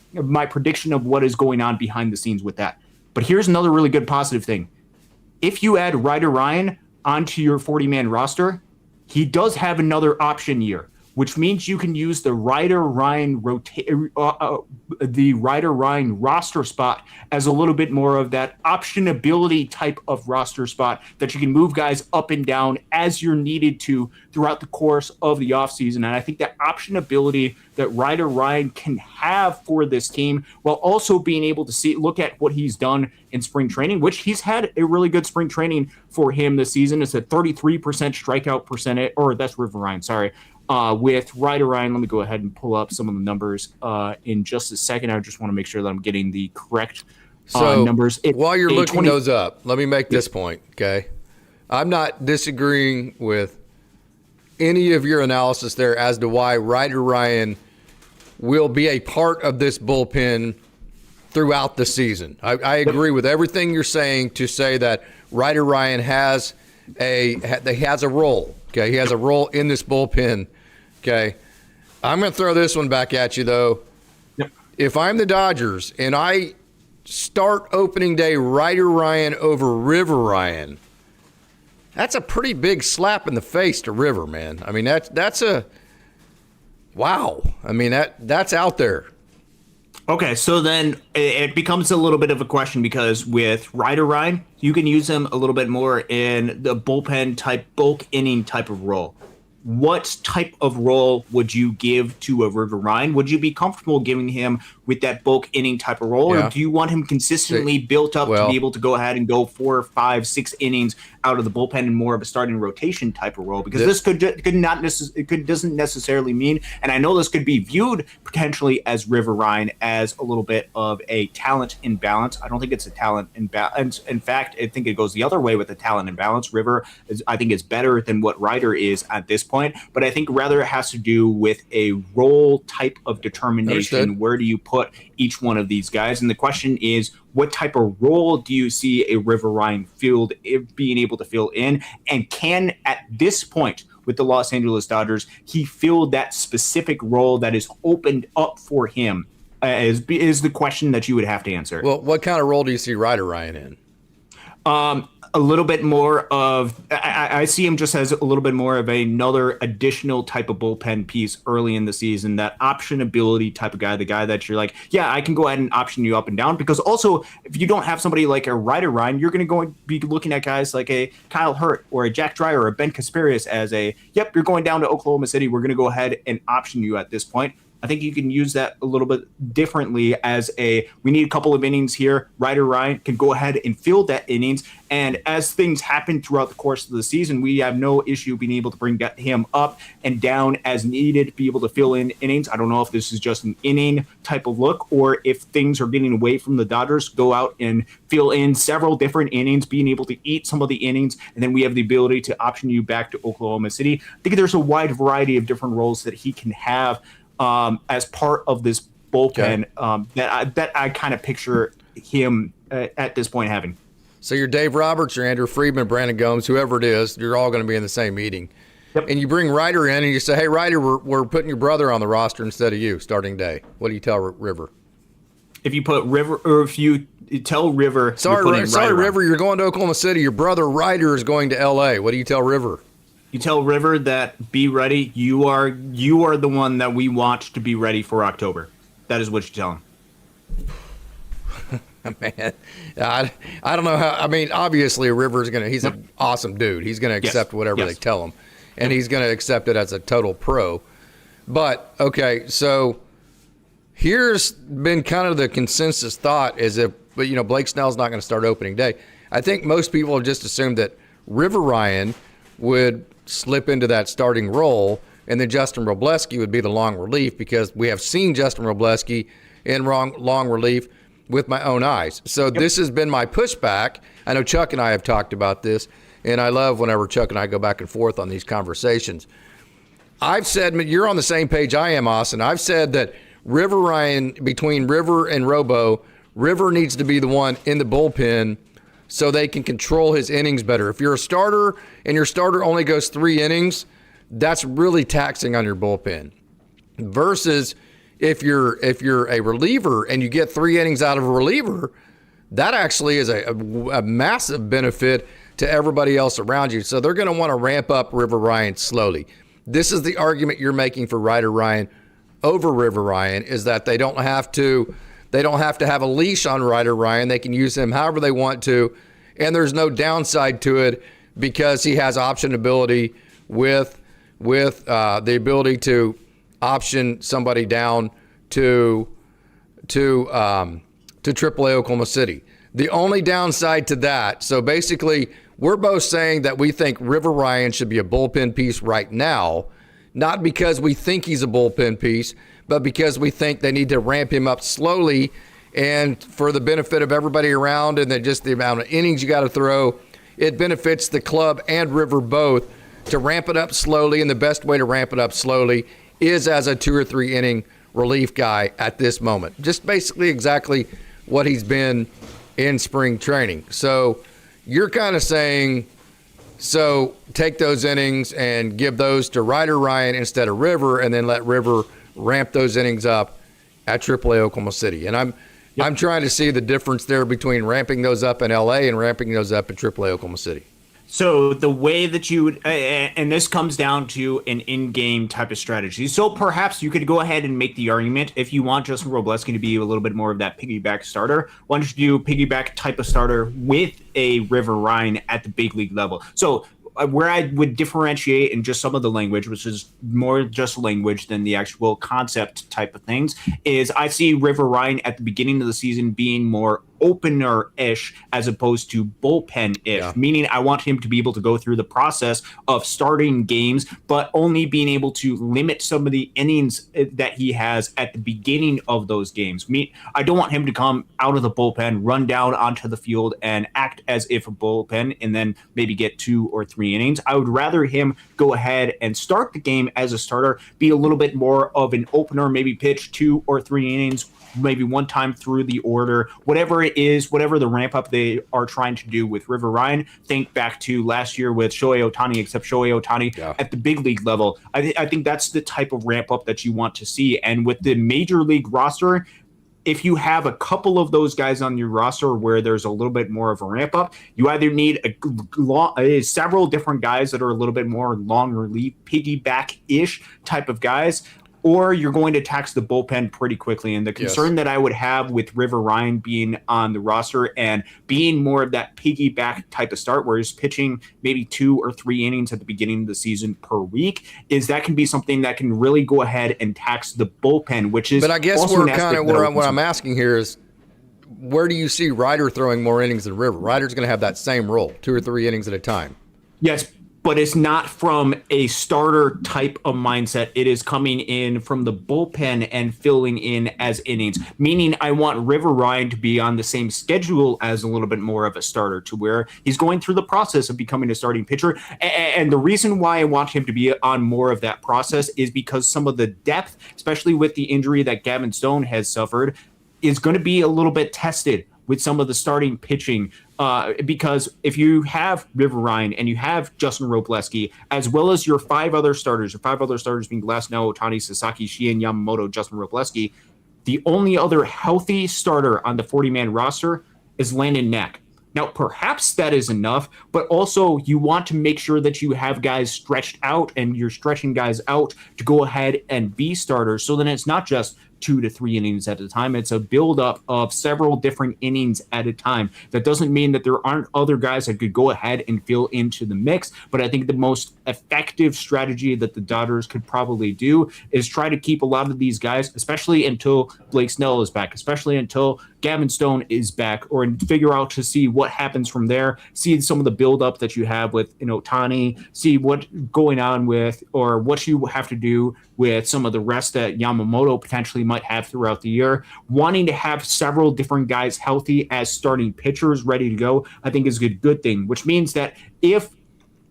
Speaker 2: prediction of what is going on behind the scenes with that. But here's another really good positive thing. If you add Ryder Ryan onto your 40-man roster, he does have another option year, which means you can use the Ryder Ryan roster spot as a little bit more of that optionability type of roster spot that you can move guys up and down as you're needed to throughout the course of the offseason. And I think that optionability that Ryder Ryan can have for this team, while also being able to look at what he's done in spring training, which he's had a really good spring training for him this season. It's a 33% strikeout percentage, or that's River Ryan, sorry. With Ryder Ryan, let me go ahead and pull up some of the numbers in just a second. I just want to make sure that I'm getting the correct numbers.
Speaker 1: While you're looking those up, let me make this point, okay? I'm not disagreeing with any of your analysis there as to why Ryder Ryan will be a part of this bullpen throughout the season. I agree with everything you're saying to say that Ryder Ryan has a role. Okay, he has a role in this bullpen. Okay, I'm going to throw this one back at you, though.
Speaker 2: Yep.
Speaker 1: If I'm the Dodgers and I start opening day Ryder Ryan over River Ryan, that's a pretty big slap in the face to River, man. I mean, that's a wow. I mean, that's out there.
Speaker 2: Okay, so then it becomes a little bit of a question because with Ryder Ryan, you can use him a little bit more in the bullpen type, bulk inning type of role. What type of role would you give to a River Ryan? Would you be comfortable giving him with that bulk inning type of role, or do you want him consistently built up to be able to go ahead and go 4, 5, 6 innings out of the bullpen in more of a starting rotation type of role? Because this doesn't necessarily mean, and I know this could be viewed potentially as River Ryan as a little bit of a talent imbalance. I don't think it's a talent imbalance. In fact, I think it goes the other way with the talent imbalance. River I think is better than what Ryder is at this point, but I think rather it has to do with a role type of determination.
Speaker 1: Understood.
Speaker 2: Where do you put each one of these guys? And the question is, what type of role do you see a River Ryan being able to fill in? And can, at this point with the Los Angeles Dodgers, he fill that specific role that is opened up for him? Is the question that you would have to answer.
Speaker 1: Well, what kind of role do you see Ryder Ryan in?
Speaker 2: A little bit more of, I see him just as a little bit more of another additional type of bullpen piece early in the season, that optionability type of guy, the guy that you're like, yeah, I can go ahead and option you up and down. Because also, if you don't have somebody like a Ryder Ryan, you're going to go and be looking at guys like a Kyle Hurt or a Jack Dreyer or a Ben Casparius as you're going down to Oklahoma City. We're going to go ahead and option you at this point. I think you can use that a little bit differently as we need a couple of innings here. Ryder Ryan can go ahead and field that innings. And as things happen throughout the course of the season, we have no issue being able to bring him up and down as needed to be able to fill in innings. I don't know if this is just an inning type of look or if things are getting away from the Dodgers, go out and fill in several different innings, being able to eat some of the innings, and then we have the ability to option you back to Oklahoma City. I think there's a wide variety of different roles that he can have as part of this bullpen that I kind of picture him at this point having.
Speaker 1: So you're Dave Roberts, you're Andrew Friedman, Brandon Gomes, whoever it is, you're all going to be in the same meeting. Yep. And you bring Ryder in and you say, hey, Ryder, we're putting your brother on the roster instead of you starting day. What do you tell River?
Speaker 2: If you put River, or if you tell River,
Speaker 1: sorry, River, you're going to Oklahoma City. Your brother Ryder is going to L.A. What do you tell River?
Speaker 2: You tell River that be ready. You are the one that we want to be ready for October. That is what you tell him.
Speaker 1: Man, I don't know how. I mean, obviously, River's he's an awesome dude. He's going to accept whatever they tell him, and he's going to accept it as a total pro. But, okay, so here's been kind of the consensus thought is if, Blake Snell's not going to start opening day. I think most people have just assumed that River Ryan would slip into that starting role, and then Justin Robleski would be the long relief because we have seen Justin Robleski in long relief with my own eyes. So this has been my pushback. I know Chuck and I have talked about this, and I love whenever Chuck and I go back and forth on these conversations. I've said, you're on the same page I am, Austin. I've said that River Ryan, between River and Robo, River needs to be the one in the bullpen so they can control his innings better. If you're a starter and your starter only goes 3 innings, that's really taxing on your bullpen. Versus if you're a reliever and you get 3 innings out of a reliever, that actually is a massive benefit to everybody else around you. So they're going to want to ramp up River Ryan slowly. This is the argument you're making for Ryder Ryan over River Ryan, is that they don't have to have a leash on Ryder Ryan. They can use him however they want to, and there's no downside to it because he has option ability with the ability to option somebody down to AAA Oklahoma City. The only downside to that, so basically we're both saying that we think River Ryan should be a bullpen piece right now, not because we think he's a bullpen piece, but because we think they need to ramp him up slowly and for the benefit of everybody around, and then just the amount of innings you got to throw, it benefits the club and River both to ramp it up slowly, and the best way to ramp it up slowly is as a 2 or 3 inning relief guy at this moment. Just basically exactly what he's been in spring training. So you're kind of saying, so take those innings and give those to Ryder Ryan instead of River, and then let River ramp those innings up at AAA Oklahoma City. And I'm trying to see the difference there between ramping those up in LA and ramping those up at AAA Oklahoma City.
Speaker 2: So the way that you would, and this comes down to an in-game type of strategy. So perhaps you could go ahead and make the argument, if you want Justin Robleski to be a little bit more of that piggyback starter, why don't you do piggyback type of starter with a River Ryan at the big league level? So where I would differentiate in just some of the language, which is more just language than the actual concept type of things, is I see River Ryan at the beginning of the season being more opener-ish as opposed to bullpen-ish, meaning I want him to be able to go through the process of starting games, but only being able to limit some of the innings that he has at the beginning of those games. I don't want him to come out of the bullpen, run down onto the field, and act as if a bullpen, and then maybe get 2 or 3 innings. I would rather him go ahead and start the game as a starter, be a little bit more of an opener, maybe pitch 2 or 3 innings, maybe one time through the order, whatever it is, whatever the ramp up they are trying to do with River Ryan. Think back to last year with Shohei Ohtani, except Shohei Ohtani at the big league level. I think that's the type of ramp up that you want to see. And with the major league roster, if you have a couple of those guys on your roster where there's a little bit more of a ramp up, you either need several different guys that are a little bit more long relief, piggyback-ish type of guys, or you're going to tax the bullpen pretty quickly. And the concern
Speaker 1: Yes.
Speaker 2: that I would have with River Ryan being on the roster and being more of that piggyback type of start where he's pitching maybe 2 or 3 innings at the beginning of the season per week is that can be something that can really go ahead and tax the bullpen, which is.
Speaker 1: But I guess
Speaker 2: also
Speaker 1: we're kind of what I'm asking here is, where do you see Ryder throwing more innings than River? Ryder's going to have that same role, 2 or 3 innings at a time.
Speaker 2: Yes, but it's not from a starter type of mindset. It is coming in from the bullpen and filling in as innings, meaning I want River Ryan to be on the same schedule as a little bit more of a starter, to where he's going through the process of becoming a starting pitcher. And the reason why I want him to be on more of that process is because some of the depth, especially with the injury that Gavin Stone has suffered, is going to be a little bit tested with some of the starting pitching, because if you have River Ryan and you have Justin Robleski, as well as your 5 other starters being Glasnow, Ohtani, Sasaki, Sheehan, Yamamoto, Justin Robleski, the only other healthy starter on the 40-man roster is Landon Knack. Now, perhaps that is enough, but also you want to make sure that you have guys stretched out and you're stretching guys out to go ahead and be starters, so then it's not just 2 to 3 innings at a time. It's a buildup of several different innings at a time. That doesn't mean that there aren't other guys that could go ahead and fill into the mix, but I think the most effective strategy that the Dodgers could probably do is try to keep a lot of these guys, especially until Blake Snell is back, especially until Gavin Stone is back, or figure out to see what happens from there, see some of the buildup that you have with Ohtani, see what's going on with, or what you have to do with some of the rest that Yamamoto potentially might have throughout the year. Wanting to have several different guys healthy as starting pitchers ready to go, I think is a good thing, which means that if,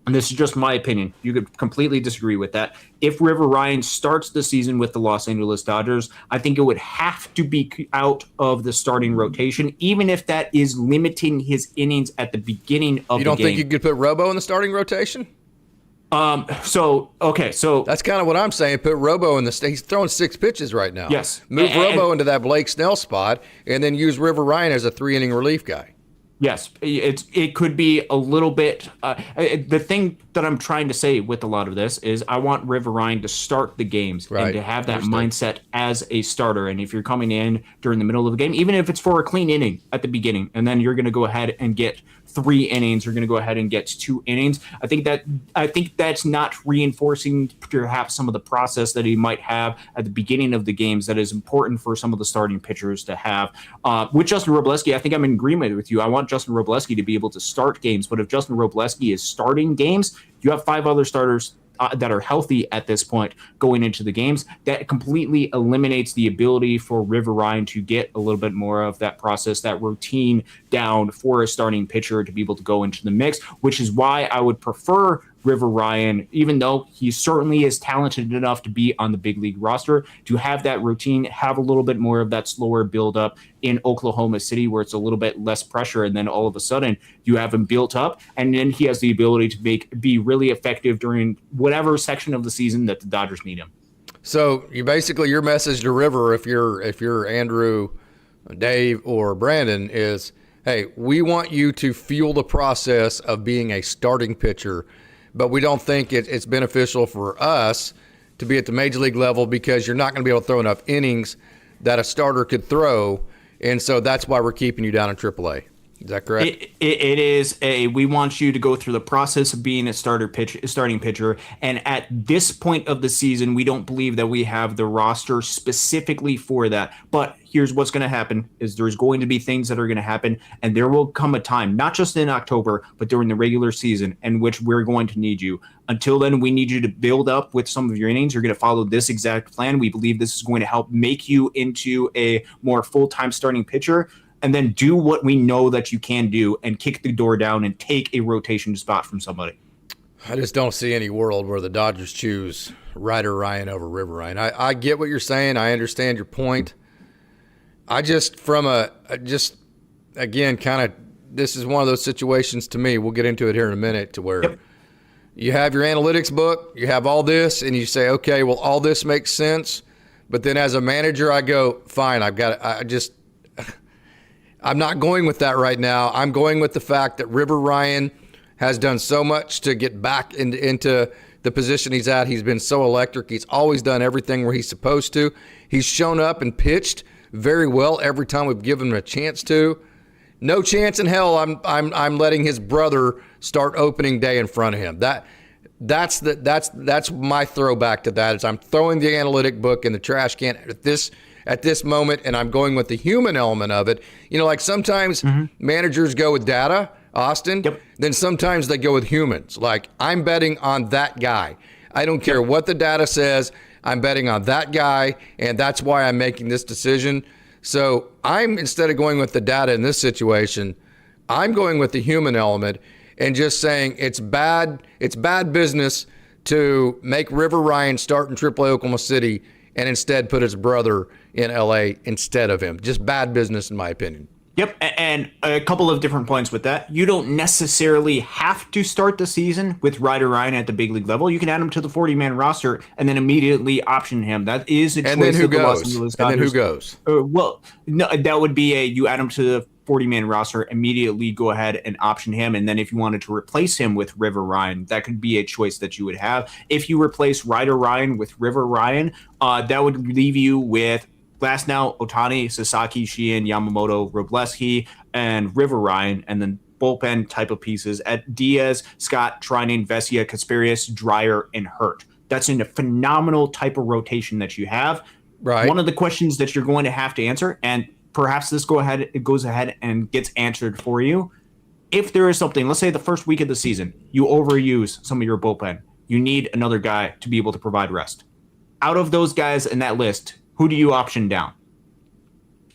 Speaker 2: and this is just my opinion, you could completely disagree with that, if River Ryan starts the season with the Los Angeles Dodgers, I think it would have to be out of the starting rotation, even if that is limiting his innings at the beginning of the game.
Speaker 1: You don't think you could put Robo in the starting rotation?
Speaker 2: So
Speaker 1: that's kind of what I'm saying. Put Robo in he's throwing 6 pitches right now.
Speaker 2: Yes.
Speaker 1: Move Robo into that Blake Snell spot, and then use River Ryan as a 3-inning relief guy.
Speaker 2: Yes, it could be a little bit. The thing that I'm trying to say with a lot of this is I want River Ryan to start the games and to have that mindset as a starter. And if you're coming in during the middle of the game, even if it's for a clean inning at the beginning, and then you're going to go ahead and get 3 innings, you're going to go ahead and get 2 innings. I think that's not reinforcing perhaps some of the process that he might have at the beginning of the games that is important for some of the starting pitchers to have. With Justin Robleski, I think I'm in agreement with you. I want Justin Robleski to be able to start games, but if Justin Robleski is starting games, you have 5 other starters that are healthy at this point going into the games. That completely eliminates the ability for River Ryan to get a little bit more of that process, that routine down for a starting pitcher to be able to go into the mix, which is why I would prefer River Ryan, even though he certainly is talented enough to be on the big league roster, to have that routine, have a little bit more of that slower buildup in Oklahoma City where it's a little bit less pressure, and then all of a sudden you have him built up, and then he has the ability to be really effective during whatever section of the season that the Dodgers need him.
Speaker 1: So your message to River, if you're Andrew, Dave, or Brandon, is, hey, we want you to fuel the process of being a starting pitcher, but we don't think it's beneficial for us to be at the major league level because you're not going to be able to throw enough innings that a starter could throw, and so that's why we're keeping you down in AAA. Is that correct?
Speaker 2: It is we want you to go through the process of being a starting pitcher. And at this point of the season, we don't believe that we have the roster specifically for that. But here's what's going to happen is there's going to be things that are going to happen. And there will come a time, not just in October, but during the regular season in which we're going to need you. Until then, we need you to build up with some of your innings. You're going to follow this exact plan. We believe this is going to help make you into a more full-time starting pitcher. And then do what we know that you can do and kick the door down and take a rotation spot from somebody.
Speaker 1: I just don't see any world where the Dodgers choose Ryder Ryan over River Ryan. I get what you're saying. I understand your point. I just, again, kind of, this is one of those situations to me, we'll get into it here in a minute, to where you have your analytics book, you have all this, and you say, okay, well, all this makes sense. But then as a manager, I go, fine, I'm not going with that right now. I'm going with the fact that River Ryan has done so much to get back into the position he's at. He's been so electric. He's always done everything where he's supposed to. He's shown up and pitched very well every time we've given him a chance to. No chance in hell I'm letting his brother start opening day in front of him. That's my throwback to that, is I'm throwing the analytic book in the trash can at this moment, and I'm going with the human element of it. You know, like sometimes managers go with data, Austin, then sometimes they go with humans. Like, I'm betting on that guy. I don't care what the data says. I'm betting on that guy, and that's why I'm making this decision. So instead of going with the data in this situation, I'm going with the human element and just saying it's bad business to make River Ryan start in AAA Oklahoma City and instead put his brother in LA instead of him. Just bad business, in my opinion.
Speaker 2: Yep, and a couple of different points with that. You don't necessarily have to start the season with Ryder Ryan at the big league level. You can add him to the 40-man roster and then immediately option him. That is a choice.
Speaker 1: And then who goes? And then who goes?
Speaker 2: Well, no, that would be you add him to the 40-man roster, immediately go ahead and option him. And then if you wanted to replace him with River Ryan, that could be a choice that you would have. If you replace Ryder Ryan with River Ryan, that would leave you with Glasnow, Otani, Sasaki, Sheehan, Yamamoto, Robleski, and River Ryan, and then bullpen type of pieces at Diaz, Scott, Trinan, Vesia, Kasperius, Dreyer, and Hurt. That's in a phenomenal type of rotation that you have.
Speaker 1: Right.
Speaker 2: One of the questions that you're going to have to answer, and perhaps this goes ahead and gets answered for you. If there is something, let's say the first week of the season, you overuse some of your bullpen, you need another guy to be able to provide rest. Out of those guys in that list, who do you option down?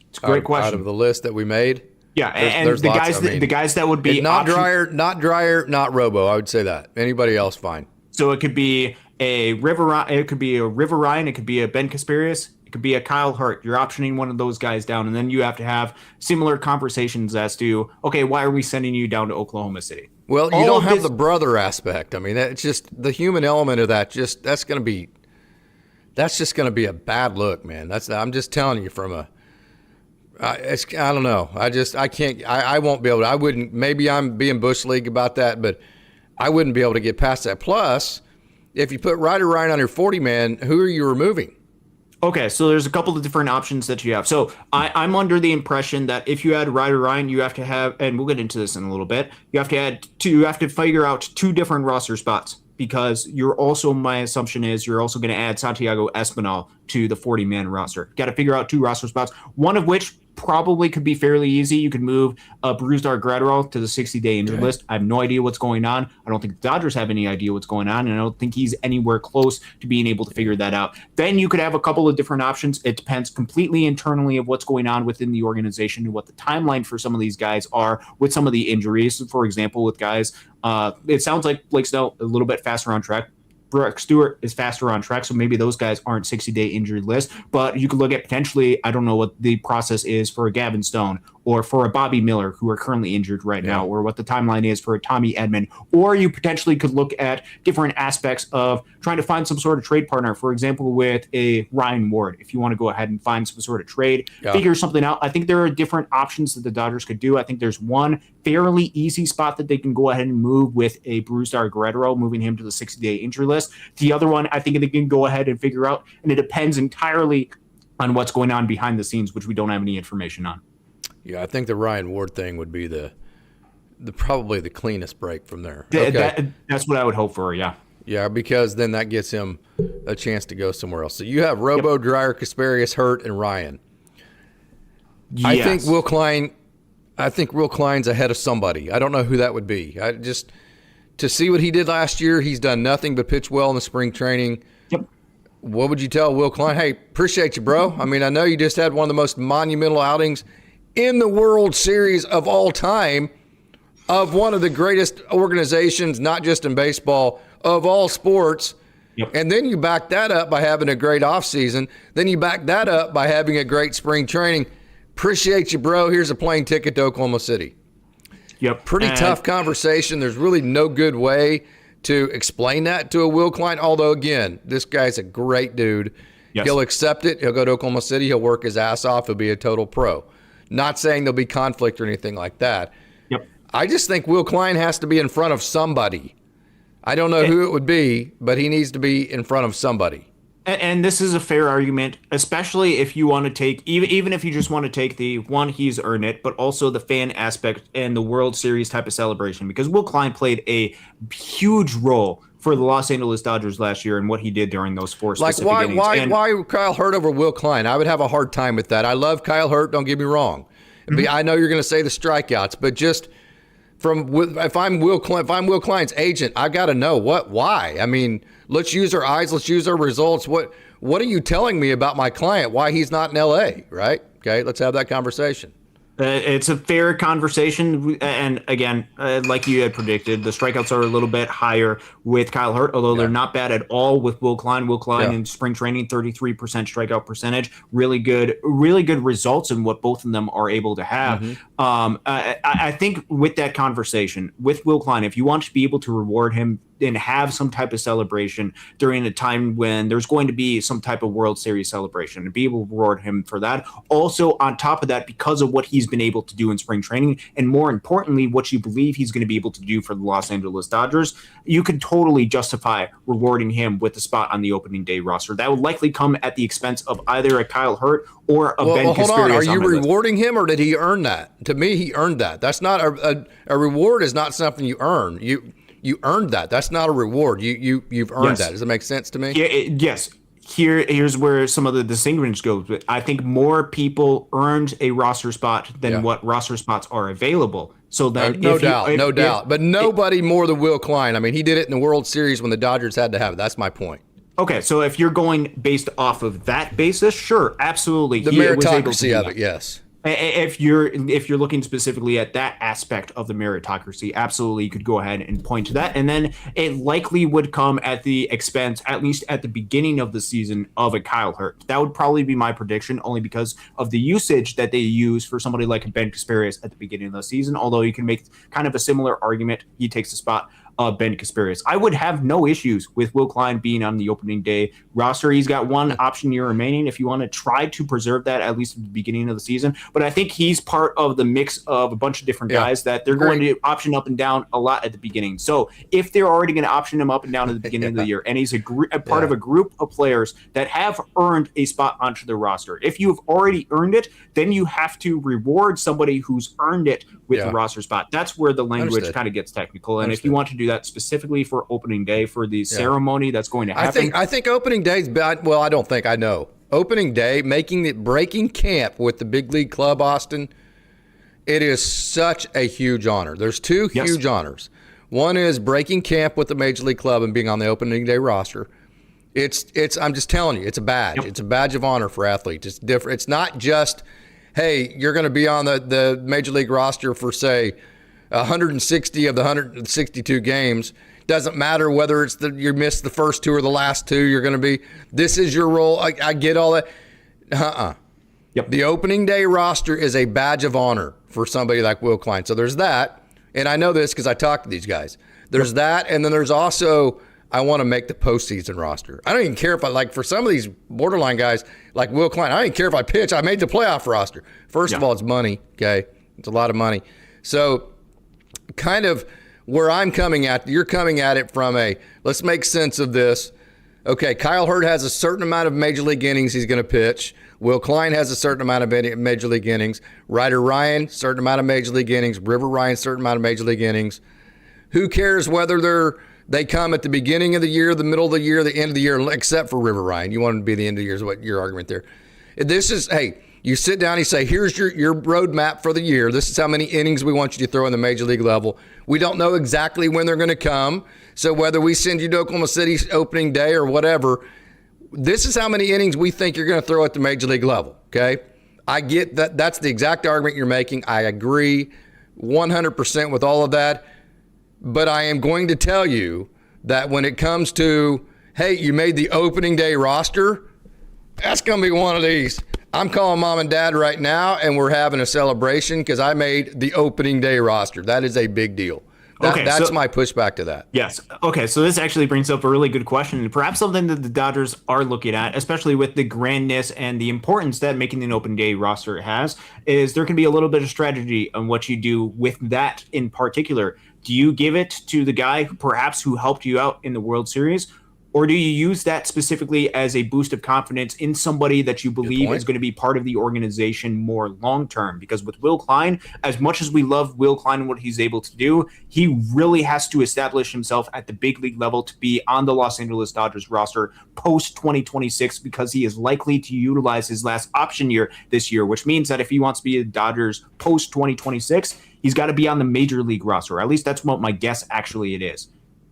Speaker 2: It's a great question.
Speaker 1: Out of the list that we made?
Speaker 2: Yeah, there's the guys that would be
Speaker 1: not Dreyer, not Robo. I would say that. Anybody else, fine.
Speaker 2: So it could be a River Ryan, it could be a Ben Kasperius, it could be a Kyle Hurt. You're optioning one of those guys down, and then you have to have similar conversations as to, okay, why are we sending you down to Oklahoma City?
Speaker 1: Well, you don't have the brother aspect. I mean, it's just the human element of that. That's just going to be a bad look, man. I'm just telling you I don't know. I won't be able to. I wouldn't. Maybe I'm being Bush League about that, but I wouldn't be able to get past that. Plus, if you put Ryder Ryan on your 40-man, who are you removing?
Speaker 2: Okay, so there's a couple of different options that you have. So I'm under the impression that if you add Ryder Ryan, you have to have, and we'll get into this in a little bit, you have to figure out two different roster spots, because my assumption is you're also going to add Santiago Espinal to the 40-man roster. Got to figure out two roster spots, one of which probably could be fairly easy. You could move Brusdar Graterol to the 60-day injured list. I have no idea what's going on. I don't think the Dodgers have any idea what's going on, and I don't think he's anywhere close to being able to figure that out. Then you could have a couple of different options. It depends completely internally of what's going on within the organization and what the timeline for some of these guys are with some of the injuries. For example, with guys, it sounds like Blake Snell a little bit faster on track. Brooke Stewart is faster on track, so maybe those guys aren't 60-day injured list. But you could look at potentially, I don't know what the process is for a Gavin Stone or for a Bobby Miller, who are currently injured right now, or what the timeline is for a Tommy Edman. Or you potentially could look at different aspects of trying to find some sort of trade partner, for example, with a Ryan Ward. If you want to go ahead and find some sort of trade, figure something out. I think there are different options that the Dodgers could do. I think there's one fairly easy spot that they can go ahead and move with a Brusdar Graterol, moving him to the 60-day injury list. The other one, I think they can go ahead and figure out, and it depends entirely on what's going on behind the scenes, which we don't have any information on.
Speaker 1: Yeah, I think the Ryan Ward thing would be the probably the cleanest break from there. Okay.
Speaker 2: That's what I would hope for, yeah.
Speaker 1: Yeah, because then that gets him a chance to go somewhere else. So you have Robo, Dreyer, Kasperius, Hurt, and Ryan. Yes. I think Will Klein's ahead of somebody. I don't know who that would be. To see what he did last year, he's done nothing but pitch well in the spring training.
Speaker 2: Yep.
Speaker 1: What would you tell Will Klein? Hey, appreciate you, bro. I mean, I know you just had one of the most monumental outings in the World Series of all time, of one of the greatest organizations, not just in baseball, of all sports.
Speaker 2: Yep.
Speaker 1: And then you back that up by having a great offseason. Then you back that up by having a great spring training. Appreciate you, bro. Here's a plane ticket to Oklahoma City.
Speaker 2: Yep.
Speaker 1: Pretty tough conversation. There's really no good way to explain that to a Will Klein. Although, again, this guy's a great dude.
Speaker 2: Yes.
Speaker 1: He'll accept it. He'll go to Oklahoma City. He'll work his ass off. He'll be a total pro. Not saying there'll be conflict or anything like that.
Speaker 2: Yep.
Speaker 1: I just think Will Klein has to be in front of somebody. I don't know who it would be, but he needs to be in front of somebody.
Speaker 2: And this is a fair argument, especially if you want to take, even if you just want to take the one, he's earned it, but also the fan aspect and the World Series type of celebration, because Will Klein played a huge role for the Los Angeles Dodgers last year and what he did during those four specific innings.
Speaker 1: Why Kyle Hurt over Will Klein? I would have a hard time with that. I love Kyle Hurt, don't get me wrong. I know you're going to say the strikeouts, but just if I'm Will Klein's agent, I've got to know why. I mean, let's use our eyes, let's use our results. What are you telling me about my client? Why he's not in LA, right? Okay, let's have that conversation.
Speaker 2: It's a fair conversation, and again, like you had predicted, the strikeouts are a little bit higher with Kyle Hurt, although they're not bad at all with Will Klein. Will Klein in spring training, 33% strikeout percentage, really good results in what both of them are able to have. I think with that conversation with Will Klein, if you want to be able to reward him and have some type of celebration during a time when there's going to be some type of World Series celebration, and be able to reward him for that. Also, on top of that, because of what he's been able to do in spring training, and more importantly, what you believe he's going to be able to do for the Los Angeles Dodgers, you could totally justify rewarding him with a spot on the opening day roster. That would likely come at the expense of either a Kyle Hurt or a Ben Casparius.
Speaker 1: Hold on. Are you rewarding him, or did he earn that? To me, he earned that. That's not a reward. Is not something you earn. You earned that. That's not a reward. You've earned that. Does that make sense to me?
Speaker 2: Yes. Here's where some of the distinguishing goes. I think more people earned a roster spot than what roster spots are available. So that
Speaker 1: no doubt. But nobody more than Will Klein. I mean, he did it in the World Series when the Dodgers had to have it. That's my point.
Speaker 2: Okay, so if you're going based off of that basis, sure, absolutely.
Speaker 1: The meritocracy of it, yes.
Speaker 2: If you're looking specifically at that aspect of the meritocracy, absolutely, you could go ahead and point to that. And then it likely would come at the expense, at least at the beginning of the season, of a Kyle Hurt. That would probably be my prediction, only because of the usage that they use for somebody like Ben Casparius at the beginning of the season. Although you can make kind of a similar argument, he takes the spot of Ben Casparius. I would have no issues with Will Klein being on the opening day roster. He's got one option year remaining if you want to try to preserve that, at least at the beginning of the season. But I think he's part of the mix of a bunch of different guys that they're going to option up and down a lot at the beginning. So if they're already going to option him up and down at the beginning of the year, and he's a part of a group of players that have earned a spot onto the roster, if you've already earned it, then you have to reward somebody who's earned it with the roster spot. That's where the language kind of gets technical. And if you want to do that specifically for opening day, for the ceremony that's going to happen,
Speaker 1: I think opening day is bad. Well, I don't think, I know. Opening day, breaking camp with the big league club, Austin, it is such a huge honor. There's two huge honors. One is breaking camp with the major league club and being on the opening day roster. It's I'm just telling you, it's a badge. It's a badge of honor for athletes. It's different. It's not just, hey, you're going to be on the major league roster for, say, 160 of the 162 games. Doesn't matter whether it's you missed the first two or the last two. You're going to be, this is your role. I get all that. The opening day roster is a badge of honor for somebody like Will Klein. So there's that. And I know this because I talked to these guys. There's that. And then there's also, I want to make the postseason roster. I don't even care if for some of these borderline guys like Will Klein, I don't even care if I pitch. I made the playoff roster. First of all, it's money. Okay. It's a lot of money. So kind of where I'm coming at, you're coming at it from let's make sense of this. Okay, Kyle Hurt has a certain amount of major league innings he's going to pitch. Will Klein has a certain amount of major league innings. Ryder Ryan, certain amount of major league innings. River Ryan, certain amount of major league innings. Who cares whether they come at the beginning of the year, the middle of the year, the end of the year, except for River Ryan. You want him to be the end of the year is what your argument there. This is, hey, you sit down and you say, here's your roadmap for the year. This is how many innings we want you to throw in the major league level. We don't know exactly when they're going to come. So whether we send you to Oklahoma City's opening day or whatever, this is how many innings we think you're going to throw at the major league level, okay? I get that. That's the exact argument you're making. I agree 100% with all of that. But I am going to tell you that when it comes to, hey, you made the opening day roster, that's going to be one of these. I'm calling mom and dad right now, and we're having a celebration because I made the opening day roster. That is a big deal. That's my pushback to that.
Speaker 2: Yes. Okay. So this actually brings up a really good question, and perhaps something that the Dodgers are looking at, especially with the grandness and the importance that making an opening day roster has, is there can be a little bit of strategy on what you do with that in particular. Do you give it to the guy who helped you out in the World Series? Or do you use that specifically as a boost of confidence in somebody that you believe is going to be part of the organization more long-term? Because with Will Klein, as much as we love Will Klein and what he's able to do, he really has to establish himself at the big league level to be on the Los Angeles Dodgers roster post-2026, because he is likely to utilize his last option year this year, which means that if he wants to be a Dodgers post-2026, he's got to be on the major league roster. At least that's what my guess actually it is.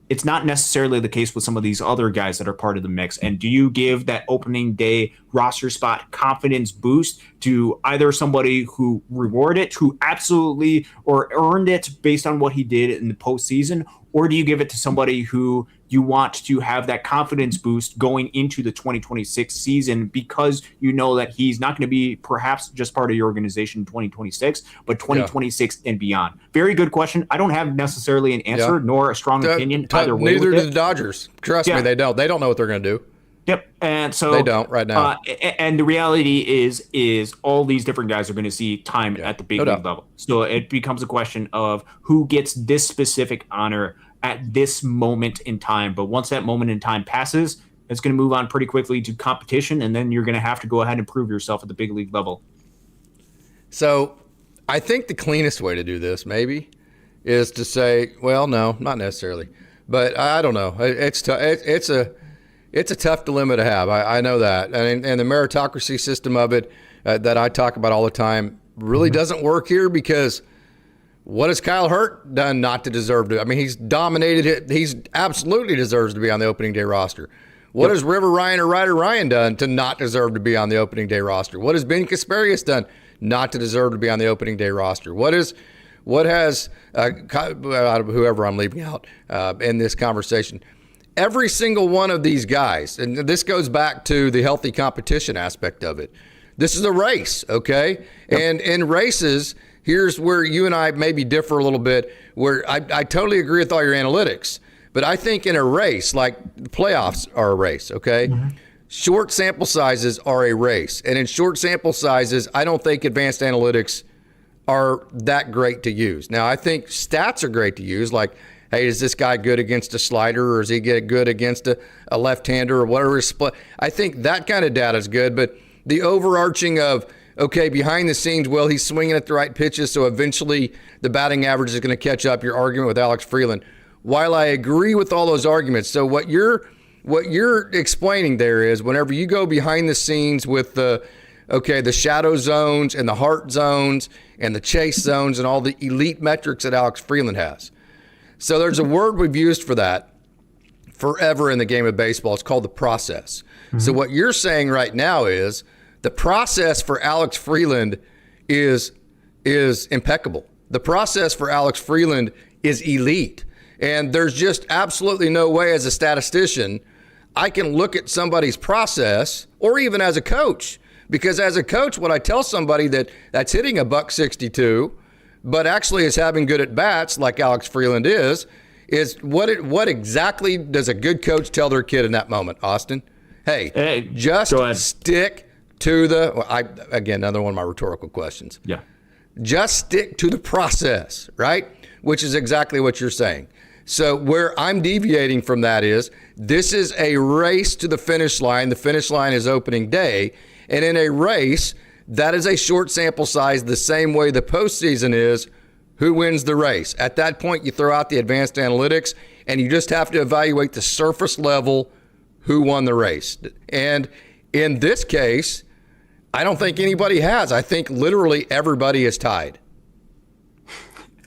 Speaker 2: It's not necessarily the case with some of these other guys that are part of the mix. And do you give that opening day roster spot confidence boost to either somebody who rewarded it, who absolutely or earned it based on what he did in the postseason, or do you give it to somebody who you want to have that confidence boost going into the 2026 season because you know that he's not going to be perhaps just part of your organization in 2026, but 2026 and beyond? Very good question. I don't have necessarily an answer nor a strong opinion either way.
Speaker 1: Neither do the Dodgers. Trust me, they don't. They don't know what they're going to do.
Speaker 2: Yep. And so
Speaker 1: they don't right now.
Speaker 2: And the reality is all these different guys are going to see time at the big league level. So it becomes a question of who gets this specific honor at this moment in time. But once that moment in time passes, it's going to move on pretty quickly to competition, and then you're going to have to go ahead and prove yourself at the big league level. So
Speaker 1: I think the cleanest way to do this maybe is to say, well, no, not necessarily. But I don't know. It's a tough dilemma to have. I know that. And the meritocracy system of it that I talk about all the time really doesn't work here, because what has Kyle Hurt done not to deserve to? I mean, he's dominated it. He's absolutely deserves to be on the opening day roster. What has River Ryan or Ryder Ryan done to not deserve to be on the opening day roster? What has Ben Kasparius done not to deserve to be on the opening day roster? What has whoever I'm leaving out in this conversation? Every single one of these guys, and this goes back to the healthy competition aspect of it. This is a race, okay? Yep. And in races, here's where you and I maybe differ a little bit, where I totally agree with all your analytics. But I think in a race, like the playoffs are a race, okay? Mm-hmm. Short sample sizes are a race. And in short sample sizes, I don't think advanced analytics are that great to use. Now, I think stats are great to use, like, hey, is this guy good against a slider, or is he get good against a left-hander, or whatever his split? I think that kind of data is good, but the overarching of, okay, behind the scenes, well, he's swinging at the right pitches, so eventually the batting average is going to catch up. Your argument with Alex Freeland. While I agree with all those arguments, so what you're explaining there is whenever you go behind the scenes with the shadow zones and the heart zones and the chase zones and all the elite metrics that Alex Freeland has. So there's a word we've used for that forever in the game of baseball. It's called the process. Mm-hmm. So what you're saying right now is the process for Alex Freeland is impeccable. The process for Alex Freeland is elite. And there's just absolutely no way as a statistician I can look at somebody's process, or even as a coach. Because as a coach, when I tell somebody that's hitting a .162, but actually is having good at-bats like Alex Freeland is what exactly does a good coach tell their kid in that moment, Austin? Hey, just stick to again, another one of my rhetorical questions.
Speaker 2: Yeah.
Speaker 1: Just stick to the process, right? Which is exactly what you're saying. So where I'm deviating from that is this is a race to the finish line. The finish line is opening day. And in a race, that is a short sample size, the same way the postseason is. Who wins the race? At that point, you throw out the advanced analytics, and you just have to evaluate the surface level who won the race. And in this case, I don't think anybody has. I think literally everybody is tied.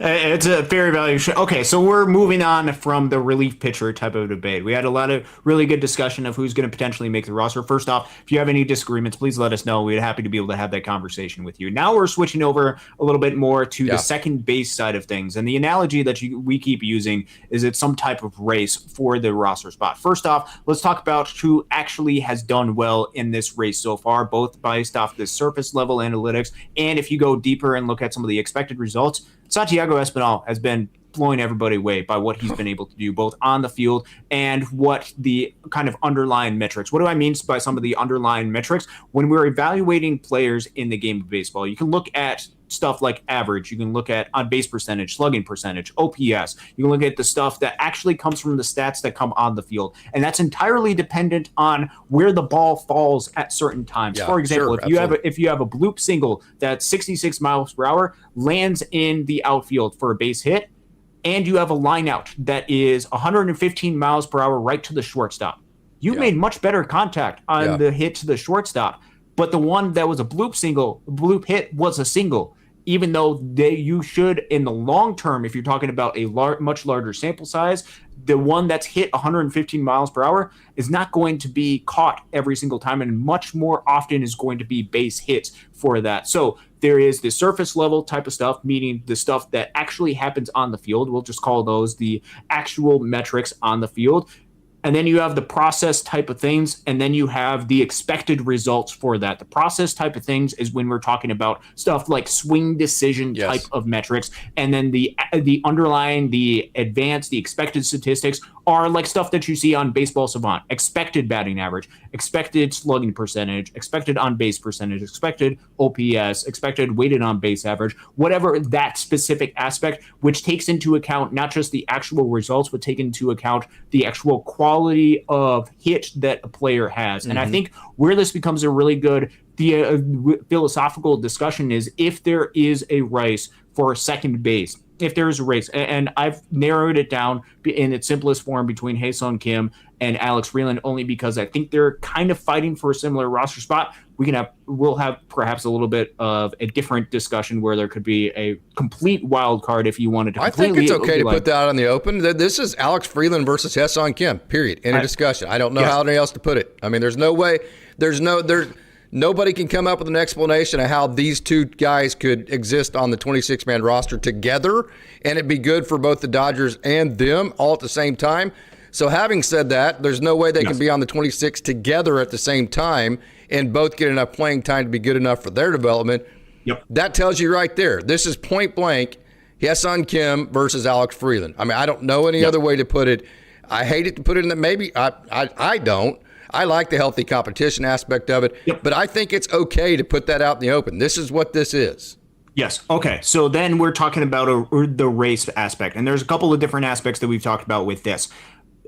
Speaker 2: It's a fair evaluation. Okay, so we're moving on from the relief pitcher type of debate. We had a lot of really good discussion of who's going to potentially make the roster. First off, if you have any disagreements, please let us know. We'd be happy to be able to have that conversation with you. Now we're switching over a little bit more to the second base side of things. And the analogy that we keep using is it's some type of race for the roster spot. First off, let's talk about who actually has done well in this race so far, both based off the surface level analytics. And if you go deeper and look at some of the expected results, Santiago Espinal has been blowing everybody away by what he's been able to do both on the field and what the kind of underlying metrics. What do I mean by some of the underlying metrics? When we're evaluating players in the game of baseball, you can look at stuff like average, you can look at on base percentage, slugging percentage, OPS, you can look at the stuff that actually comes from the stats that come on the field, and that's entirely dependent on where the ball falls at certain times. For example, if you have a bloop single that's 66 miles per hour, lands in the outfield for a base hit, and you have a line out that is 115 miles per hour right to the shortstop, you made much better contact on the hit to the shortstop. But the one that was a bloop hit was a single, even though you should, in the long term, if you're talking about a much larger sample size, the one that's hit 115 miles per hour is not going to be caught every single time, and much more often is going to be base hits for that. So there is the surface level type of stuff, meaning the stuff that actually happens on the field. We'll just call those the actual metrics on the field. And then you have the process type of things, and then you have the expected results for that. The process type of things is when we're talking about stuff like swing decision type of metrics, and then the underlying, the advanced, the expected statistics are like stuff that you see on Baseball Savant: expected batting average, expected slugging percentage, expected on base percentage, expected OPS, expected weighted on base average, whatever that specific aspect, which takes into account not just the actual results, but take into account the actual quality of hit that a player has. And I think where this becomes a really good philosophical discussion is if there is a race for second base, if there is a race, and I've narrowed it down in its simplest form between Hae-Sung Kim and Alex Freeland, only because I think they're kind of fighting for a similar roster spot. We'll have perhaps a little bit of a different discussion where there could be a complete wild card if you wanted to.
Speaker 1: I think it's okay to put that out in the open. This is Alex Freeland versus Hae-Sung Kim, period. In a discussion. I don't know how else to put it. I mean, there's no way, nobody can come up with an explanation of how these two guys could exist on the 26-man roster together and it'd be good for both the Dodgers and them all at the same time. So having said that, there's no way they can be on the 26 together at the same time and both get enough playing time to be good enough for their development. That tells you right there. This is point blank Hae-Sung Kim versus Alex Freeland. I mean, I don't know any other way to put it. I hate it to put it in that. Maybe I don't. I like the healthy competition aspect of it, but I think it's okay to put that out in the open. This is what this is.
Speaker 2: Yes. Okay. So then we're talking about the race aspect, and there's a couple of different aspects that we've talked about with this.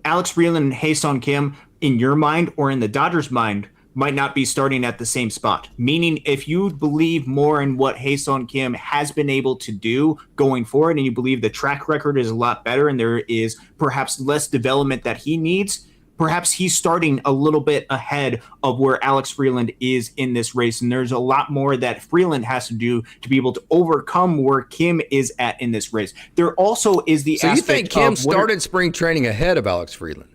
Speaker 2: Alex Freeland and Hae-Sung Kim, in your mind or in the Dodgers' mind, might not be starting at the same spot. Meaning, if you believe more in what Hae-Sung Kim has been able to do going forward, and you believe the track record is a lot better and there is perhaps less development that he needs, perhaps he's starting a little bit ahead of where Alex Freeland is in this race. And there's a lot more that Freeland has to do to be able to overcome where Kim is at in this race. There also is the aspect of...
Speaker 1: So you think Kim started spring training ahead of Alex Freeland?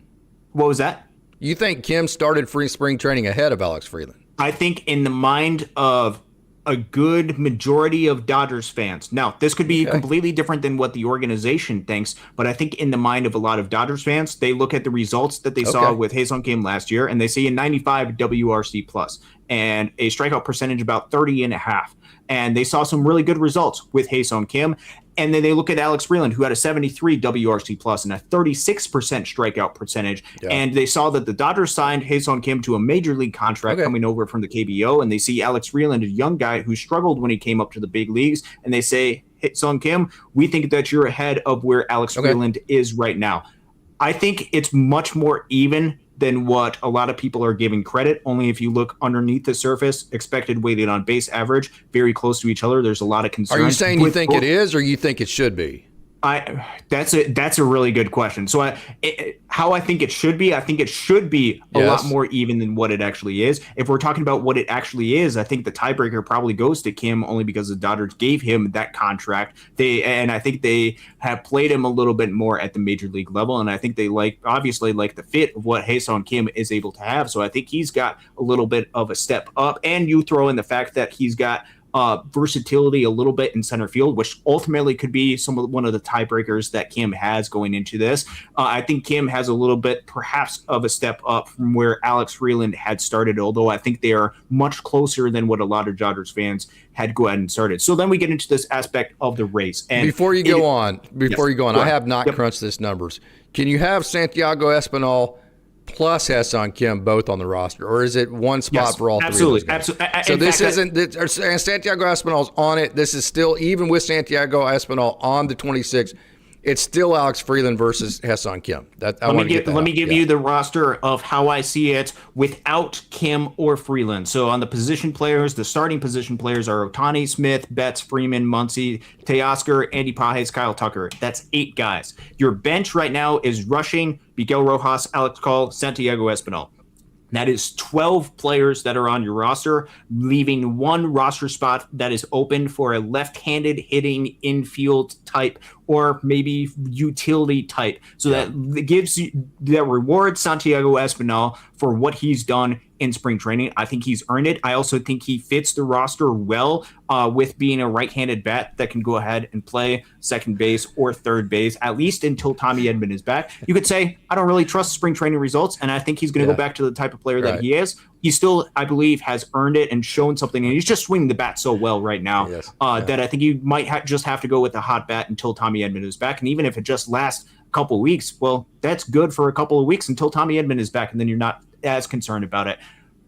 Speaker 2: What was that?
Speaker 1: You think Kim started spring training ahead of Alex Freeland?
Speaker 2: I think in the mind of a good majority of Dodgers fans. Now, this could be completely different than what the organization thinks, but I think in the mind of a lot of Dodgers fans, they look at the results that they saw with Hae-Sung Kim last year, and they see a 95 WRC plus and a strikeout percentage about 30.5. And they saw some really good results with Hae-Sung Kim. And then they look at Alex Freeland, who had a 73 WRC plus and a 36% strikeout percentage. And they saw that the Dodgers signed Hae-Sung Kim to a major league contract coming over from the KBO. And they see Alex Freeland, a young guy who struggled when he came up to the big leagues. And they say, Hae-Sung Kim, we think that you're ahead of where Alex Freeland is right now. I think it's much more even than what a lot of people are giving credit. Only if you look underneath the surface, expected weighted on base average, very close to each other. There's a lot of concerns.
Speaker 1: Are you saying you think it is, or you think it should be?
Speaker 2: That's a really good question. So how I think it should be, I think it should be a lot more even than what it actually is. If we're talking about what it actually is, I think the tiebreaker probably goes to Kim, only because the Dodgers gave him that contract. And I think they have played him a little bit more at the major league level. And I think they obviously like the fit of what Hae-Sung Kim is able to have. So I think he's got a little bit of a step up. And you throw in the fact that he's got versatility a little bit in center field, which ultimately could be one of the tiebreakers that Kim has going into this. I think Kim has a little bit perhaps of a step up from where Alex Freeland had started, although I think they are much closer than what a lot of Dodgers fans had go ahead and started. So then we get into this aspect of the race. And
Speaker 1: before you go on, I have not
Speaker 2: Yep.
Speaker 1: crunched this numbers. Can you have Santiago Espinal plus Ha-Seong Kim both on the roster, or is it one spot for all three?
Speaker 2: Absolutely.
Speaker 1: So this isn't, and Santiago Espinal's on it. This is still, even with Santiago Espinal on the 26th, it's still Alex Freeland versus Ha-Seong Kim. Let me
Speaker 2: give you the roster of how I see it without Kim or Freeland. So on the position players, the starting position players are Ohtani, Smith, Betts, Freeman, Muncy, Teoscar, Andy Pages, Kyle Tucker. That's 8 guys. Your bench right now is rushing Miguel Rojas, Alex Call, Santiago Espinal. That is 12 players that are on your roster, leaving one roster spot that is open for a left-handed hitting infield type or maybe utility type. So that gives you, that rewards Santiago Espinal for what he's done in spring training. I think he's earned it. I also think he fits the roster well with being a right-handed bat that can go ahead and play second base or third base, at least until Tommy Edman is back. You could say, I don't really trust spring training results, and I think he's going to go back to the type of player that he is. He still, I believe, has earned it and shown something, and he's just swinging the bat so well right now that I think you might just have to go with a hot bat until Tommy Edman is back. And even if it just lasts a couple of weeks, well, that's good for a couple of weeks until Tommy Edman is back, and then you're not as concerned about it.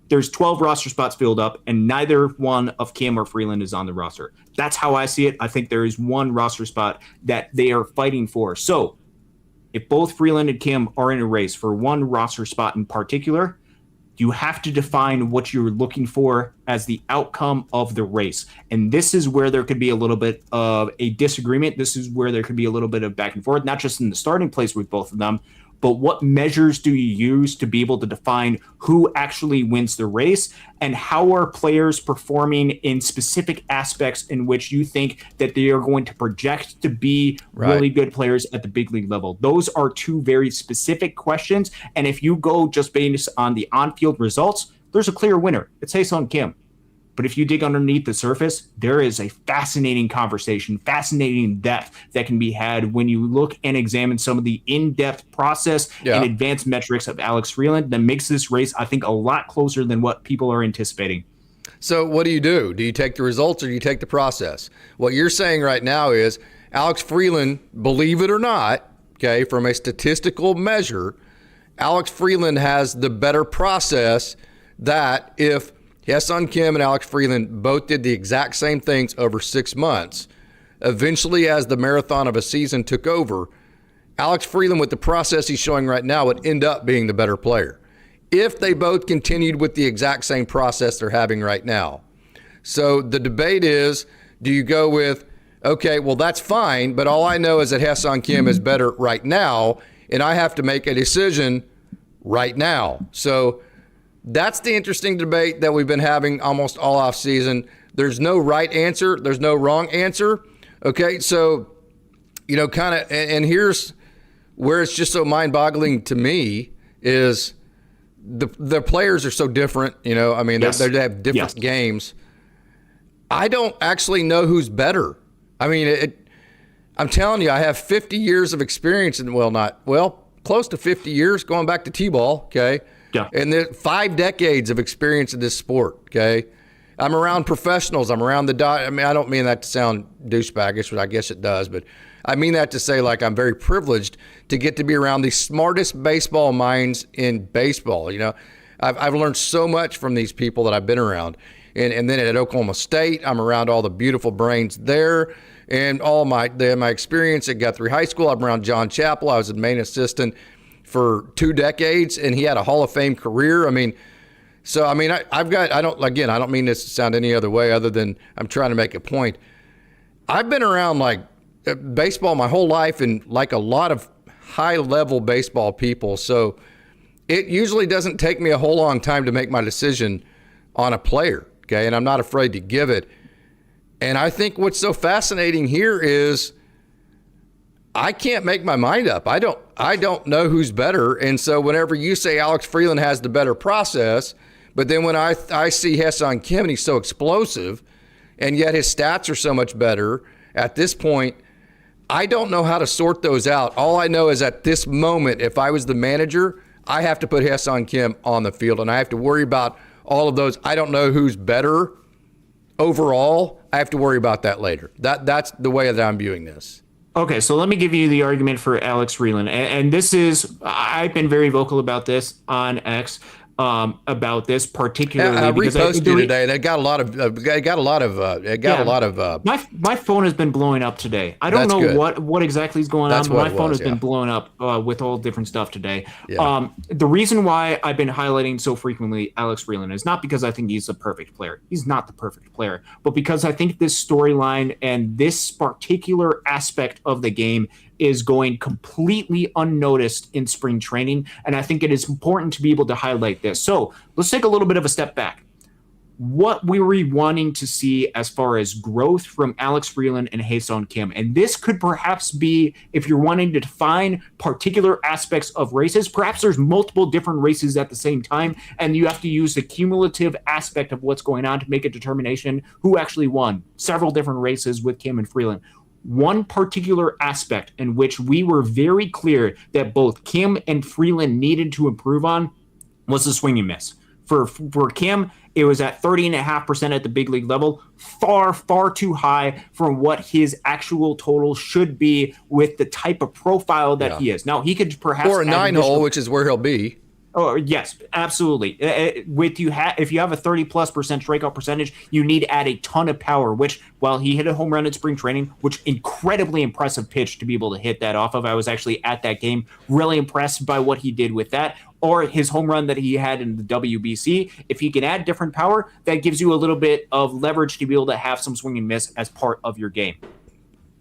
Speaker 2: There's 12 roster spots filled up, and neither one of Kim or Freeland is on the roster. That's how I see it. I think there is one roster spot that they are fighting for. So if both Freeland and Kim are in a race for one roster spot in particular, you have to define what you're looking for as the outcome of the race. And this is where there could be a little bit of a disagreement. This is where there could be a little bit of back and forth, not just in the starting place with both of them, but what measures do you use to be able to define who actually wins the race, and how are players performing in specific aspects in which you think that they are going to project to be really good players at the big league level? Those are two very specific questions. And if you go just based on the on-field results, there's a clear winner. It's Ha-Seong Kim. But if you dig underneath the surface, there is a fascinating conversation, fascinating depth that can be had when you look and examine some of the in-depth process and advanced metrics of Alex Freeland that makes this race, I think, a lot closer than what people are anticipating.
Speaker 1: So what do? Do you take the results or do you take the process? What you're saying right now is Alex Freeland, believe it or not, okay, from a statistical measure, Alex Freeland has the better process that if Ha-Seong Kim and Alex Freeland both did the exact same things over 6 months, eventually as the marathon of a season took over, Alex Freeland, with the process he's showing right now, would end up being the better player if they both continued with the exact same process they're having right now. So the debate is, do you go with, okay, well, that's fine, but all I know is that Ha-Seong Kim is better right now, and I have to make a decision right now. So that's the interesting debate that we've been having almost all off season. There's no right answer. There's no wrong answer. Okay, so, kind of, and here's where it's just so mind-boggling to me is the players are so different. They have different games. I don't actually know who's better. I mean, I'm telling you, I have 50 years of experience close to 50 years going back to T-ball, okay? Yeah. And then 5 decades of experience in this sport, okay? I'm around professionals. I'm around I don't mean that to sound douchebaggish, but I guess it does. But I mean that to say, like, I'm very privileged to get to be around the smartest baseball minds in baseball. I've learned so much from these people that I've been around. And then at Oklahoma State, I'm around all the beautiful brains there. And all my experience at Guthrie High School, I'm around John Chappell. I was a main assistant for 2 decades, and he had a Hall of Fame career. I don't mean this to sound any other way other than I'm trying to make a point. I've been around baseball my whole life and like a lot of high-level baseball people. So it usually doesn't take me a whole long time to make my decision on a player, okay? And I'm not afraid to give it. And I think what's so fascinating here is I can't make my mind up. I don't know who's better. And so whenever you say Alex Freeland has the better process, but then when I see Ha-Seong Kim and he's so explosive, and yet his stats are so much better. At this point, I don't know how to sort those out. All I know is at this moment, if I was the manager, I have to put Ha-Seong Kim on the field, and I have to worry about all of those. I don't know who's better overall. I have to worry about that later. That's the way that I'm viewing this.
Speaker 2: Okay, so let me give you the argument for Alex Freeland, and this is, I've been very vocal about this on X, about this particularly.
Speaker 1: I
Speaker 2: because
Speaker 1: reposted you today. They got a lot of.
Speaker 2: My phone has been blowing up today. I don't know what exactly is going on, but my phone has been blowing up with all different stuff today. Yeah. The reason why I've been highlighting so frequently Alex Freeland is not because I think he's a perfect player. He's not the perfect player, but because I think this storyline and this particular aspect of the game is going completely unnoticed in spring training, and I think it is important to be able to highlight this. So let's take a little bit of a step back. What were we wanting to see as far as growth from Alex Freeland and Ha-Seong Kim? And this could perhaps be, if you're wanting to define particular aspects of races, perhaps there's multiple different races at the same time, and you have to use the cumulative aspect of what's going on to make a determination who actually won several different races with Kim and Freeland. One particular aspect in which we were very clear that both Kim and Freeland needed to improve on was the swing and miss. For Kim, it was at 30.5% at the big league level, far, far too high from what his actual total should be with the type of profile that he is. Now, he could perhaps...
Speaker 1: Or a 9-hole, which is where he'll be.
Speaker 2: Oh, yes, absolutely. If you have a 30+% strikeout percentage, you need to add a ton of power, which, while he hit a home run in spring training, which incredibly impressive pitch to be able to hit that off of. I was actually at that game, really impressed by what he did with that. Or his home run that he had in the WBC. If he can add different power, that gives you a little bit of leverage to be able to have some swing and miss as part of your game.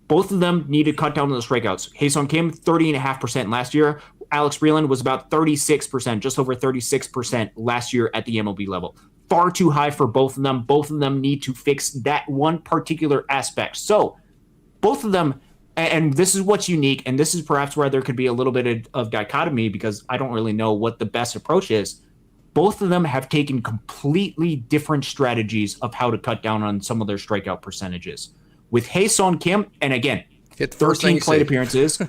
Speaker 2: Both of them need to cut down on the strikeouts. Ha-Seong Kim, 30.5% last year. Alex Freeland was about 36%, just over 36% last year at the MLB level. Far too high for both of them. Both of them need to fix that one particular aspect. So both of them, and this is what's unique, and this is perhaps where there could be a little bit of dichotomy because I don't really know what the best approach is. Both of them have taken completely different strategies of how to cut down on some of their strikeout percentages. With Ha-Seong Kim, and again, 13 plate appearances,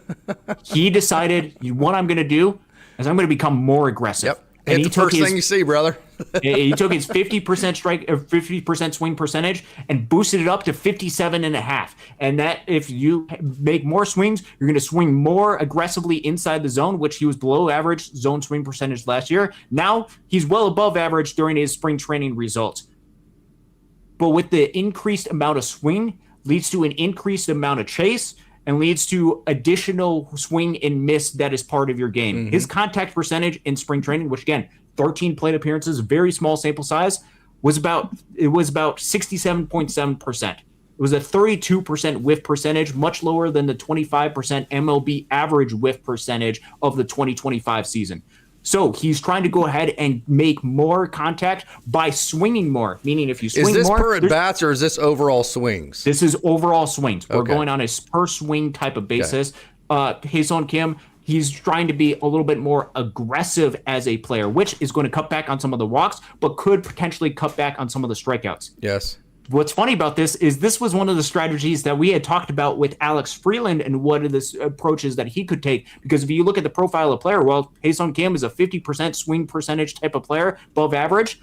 Speaker 2: he decided, what I'm going to do is I'm going to become more aggressive.
Speaker 1: Yep. And the first thing you see, brother.
Speaker 2: He took his 50% swing percentage and boosted it up to 57.5. And that if you make more swings, you're going to swing more aggressively inside the zone, which he was below average zone swing percentage last year. Now he's well above average during his spring training results. But with the increased amount of swing, leads to an increased amount of chase and leads to additional swing and miss that is part of your game. Mm-hmm. His contact percentage in spring training, which again, 13 plate appearances, very small sample size, was about 67.7%. It was a 32% whiff percentage, much lower than the 25% MLB average whiff percentage of the 2025 season. So he's trying to go ahead and make more contact by swinging more, meaning if you swing more...
Speaker 1: Is this per at-bats or is this overall swings?
Speaker 2: This is overall swings. We're going on a per-swing type of basis. Ha-Seong Kim, he's trying to be a little bit more aggressive as a player, which is going to cut back on some of the walks, but could potentially cut back on some of the strikeouts.
Speaker 1: Yes.
Speaker 2: What's funny about this is this was one of the strategies that we had talked about with Alex Freeland and what are the approaches that he could take. Because if you look at the profile of player, well, Ha-Seong Kim is a 50% swing percentage type of player, above average.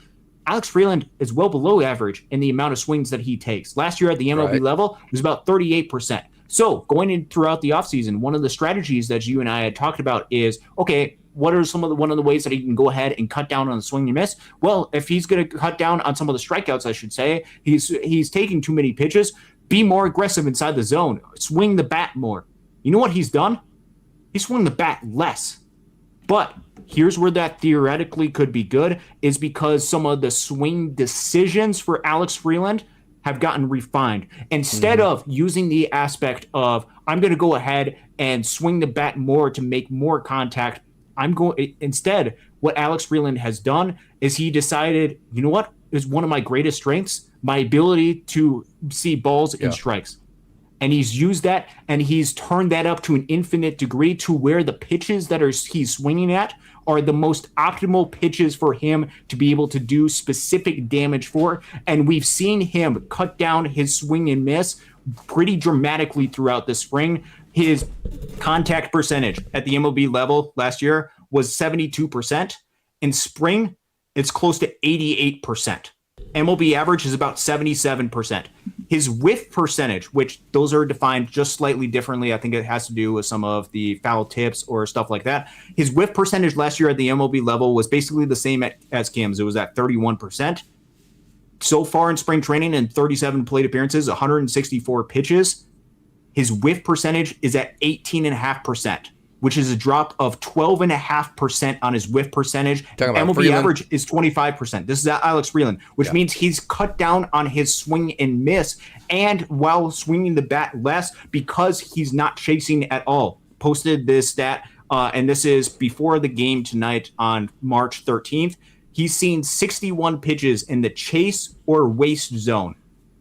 Speaker 2: Alex Freeland is well below average in the amount of swings that he takes. Last year at the MLB level, it was about 38%. So going in throughout the offseason, one of the strategies that you and I had talked about is, okay, what are one of the ways that he can go ahead and cut down on the swing and miss? Well, if he's going to cut down on some of the strikeouts, I should say, he's taking too many pitches, be more aggressive inside the zone, swing the bat more. You know what he's done? He swung the bat less. But here's where that theoretically could be good, is because some of the swing decisions for Alex Freeland have gotten refined. Instead of using the aspect of, I'm going to go ahead and swing the bat more to make more contact, instead, what Alex Freeland has done is he decided, you know what is one of my greatest strengths? My ability to see balls and strikes. And he's used that, and he's turned that up to an infinite degree to where the pitches that he's swinging at are the most optimal pitches for him to be able to do specific damage for. And we've seen him cut down his swing and miss pretty dramatically throughout the spring. His contact percentage at the MLB level last year was 72%. In spring, it's close to 88%. MLB average is about 77%. His whiff percentage, which those are defined just slightly differently, I think it has to do with some of the foul tips or stuff like that. His whiff percentage last year at the MLB level was basically the same as Kim's. It was at 31%. So far in spring training, in 37 plate appearances, 164 pitches, his whiff percentage is at 18.5%. which is a drop of 12.5% on his whiff percentage. MLB
Speaker 1: Freeland.
Speaker 2: average is 25%. This is Alex Freeland, which means he's cut down on his swing and miss, and while swinging the bat less because he's not chasing at all. Posted this stat, and this is before the game tonight on March 13th. He's seen 61 pitches in the chase or waste zone.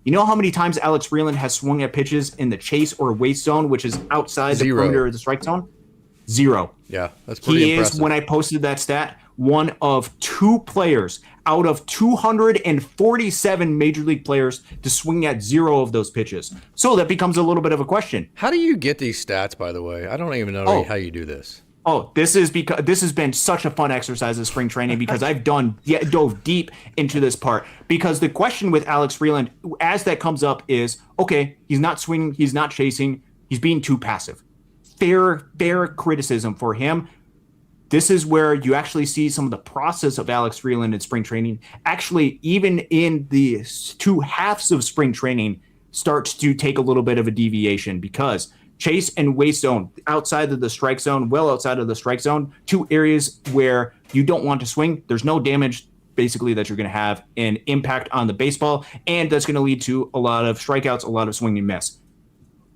Speaker 2: You know how many times Alex Freeland has swung at pitches in the chase or waste zone, which is outside the perimeter of the strike zone? 0.
Speaker 1: Yeah, that's pretty impressive.
Speaker 2: He is, when I posted that stat, one of 2 players out of 247 major league players to swing at 0 of those pitches. So that becomes a little bit of a question.
Speaker 1: How do you get these stats, by the way? I don't even know how you do this.
Speaker 2: This is because this has been such a fun exercise of spring training because I've dove deep into this part. Because the question with Alex Freeland, as that comes up, is okay, he's not swinging, he's not chasing, he's being too passive. Fair criticism for him. This is where you actually see some of the process of Alex Freeland in spring training. Actually, even in the 2 halves of spring training, starts to take a little bit of a deviation because chase and waste zone, outside of the strike zone, well outside of the strike zone, 2 areas where you don't want to swing. There's no damage basically that you're going to have an impact on the baseball, and that's going to lead to a lot of strikeouts, a lot of swing and miss.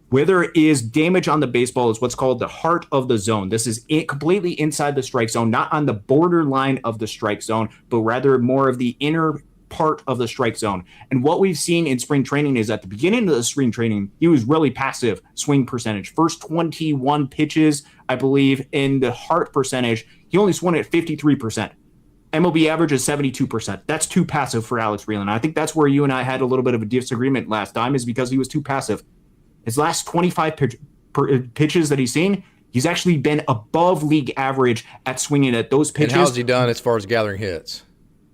Speaker 2: Where there is damage on the baseball is what's called the heart of the zone. This is completely inside the strike zone, not on the borderline of the strike zone, but rather more of the inner part of the strike zone. And what we've seen in spring training is at the beginning of the spring training, he was really passive swing percentage. First 21 pitches, I believe, in the heart percentage, he only swung at 53%. MLB average is 72%. That's too passive for Alex Freeland. I think that's where you and I had a little bit of a disagreement last time, is because he was too passive. His last 25 pitches that he's seen, he's actually been above league average at swinging at those pitches.
Speaker 1: And how's he done as far as gathering hits?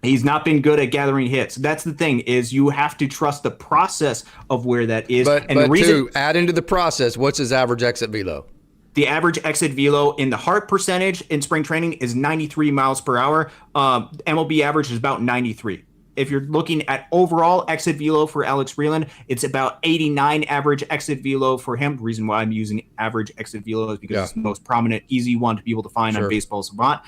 Speaker 2: He's not been good at gathering hits. That's the thing, is you have to trust the process of where that is.
Speaker 1: But to add into the process, what's his average exit velo?
Speaker 2: The average exit velo in the heart percentage in spring training is 93 miles per hour. MLB average is about 93. If you're looking at overall exit velo for Alex Freeland, it's about 89 average exit velo for him. The reason why I'm using average exit velo is because it's the most prominent, easy one to be able to find on Baseball Savant.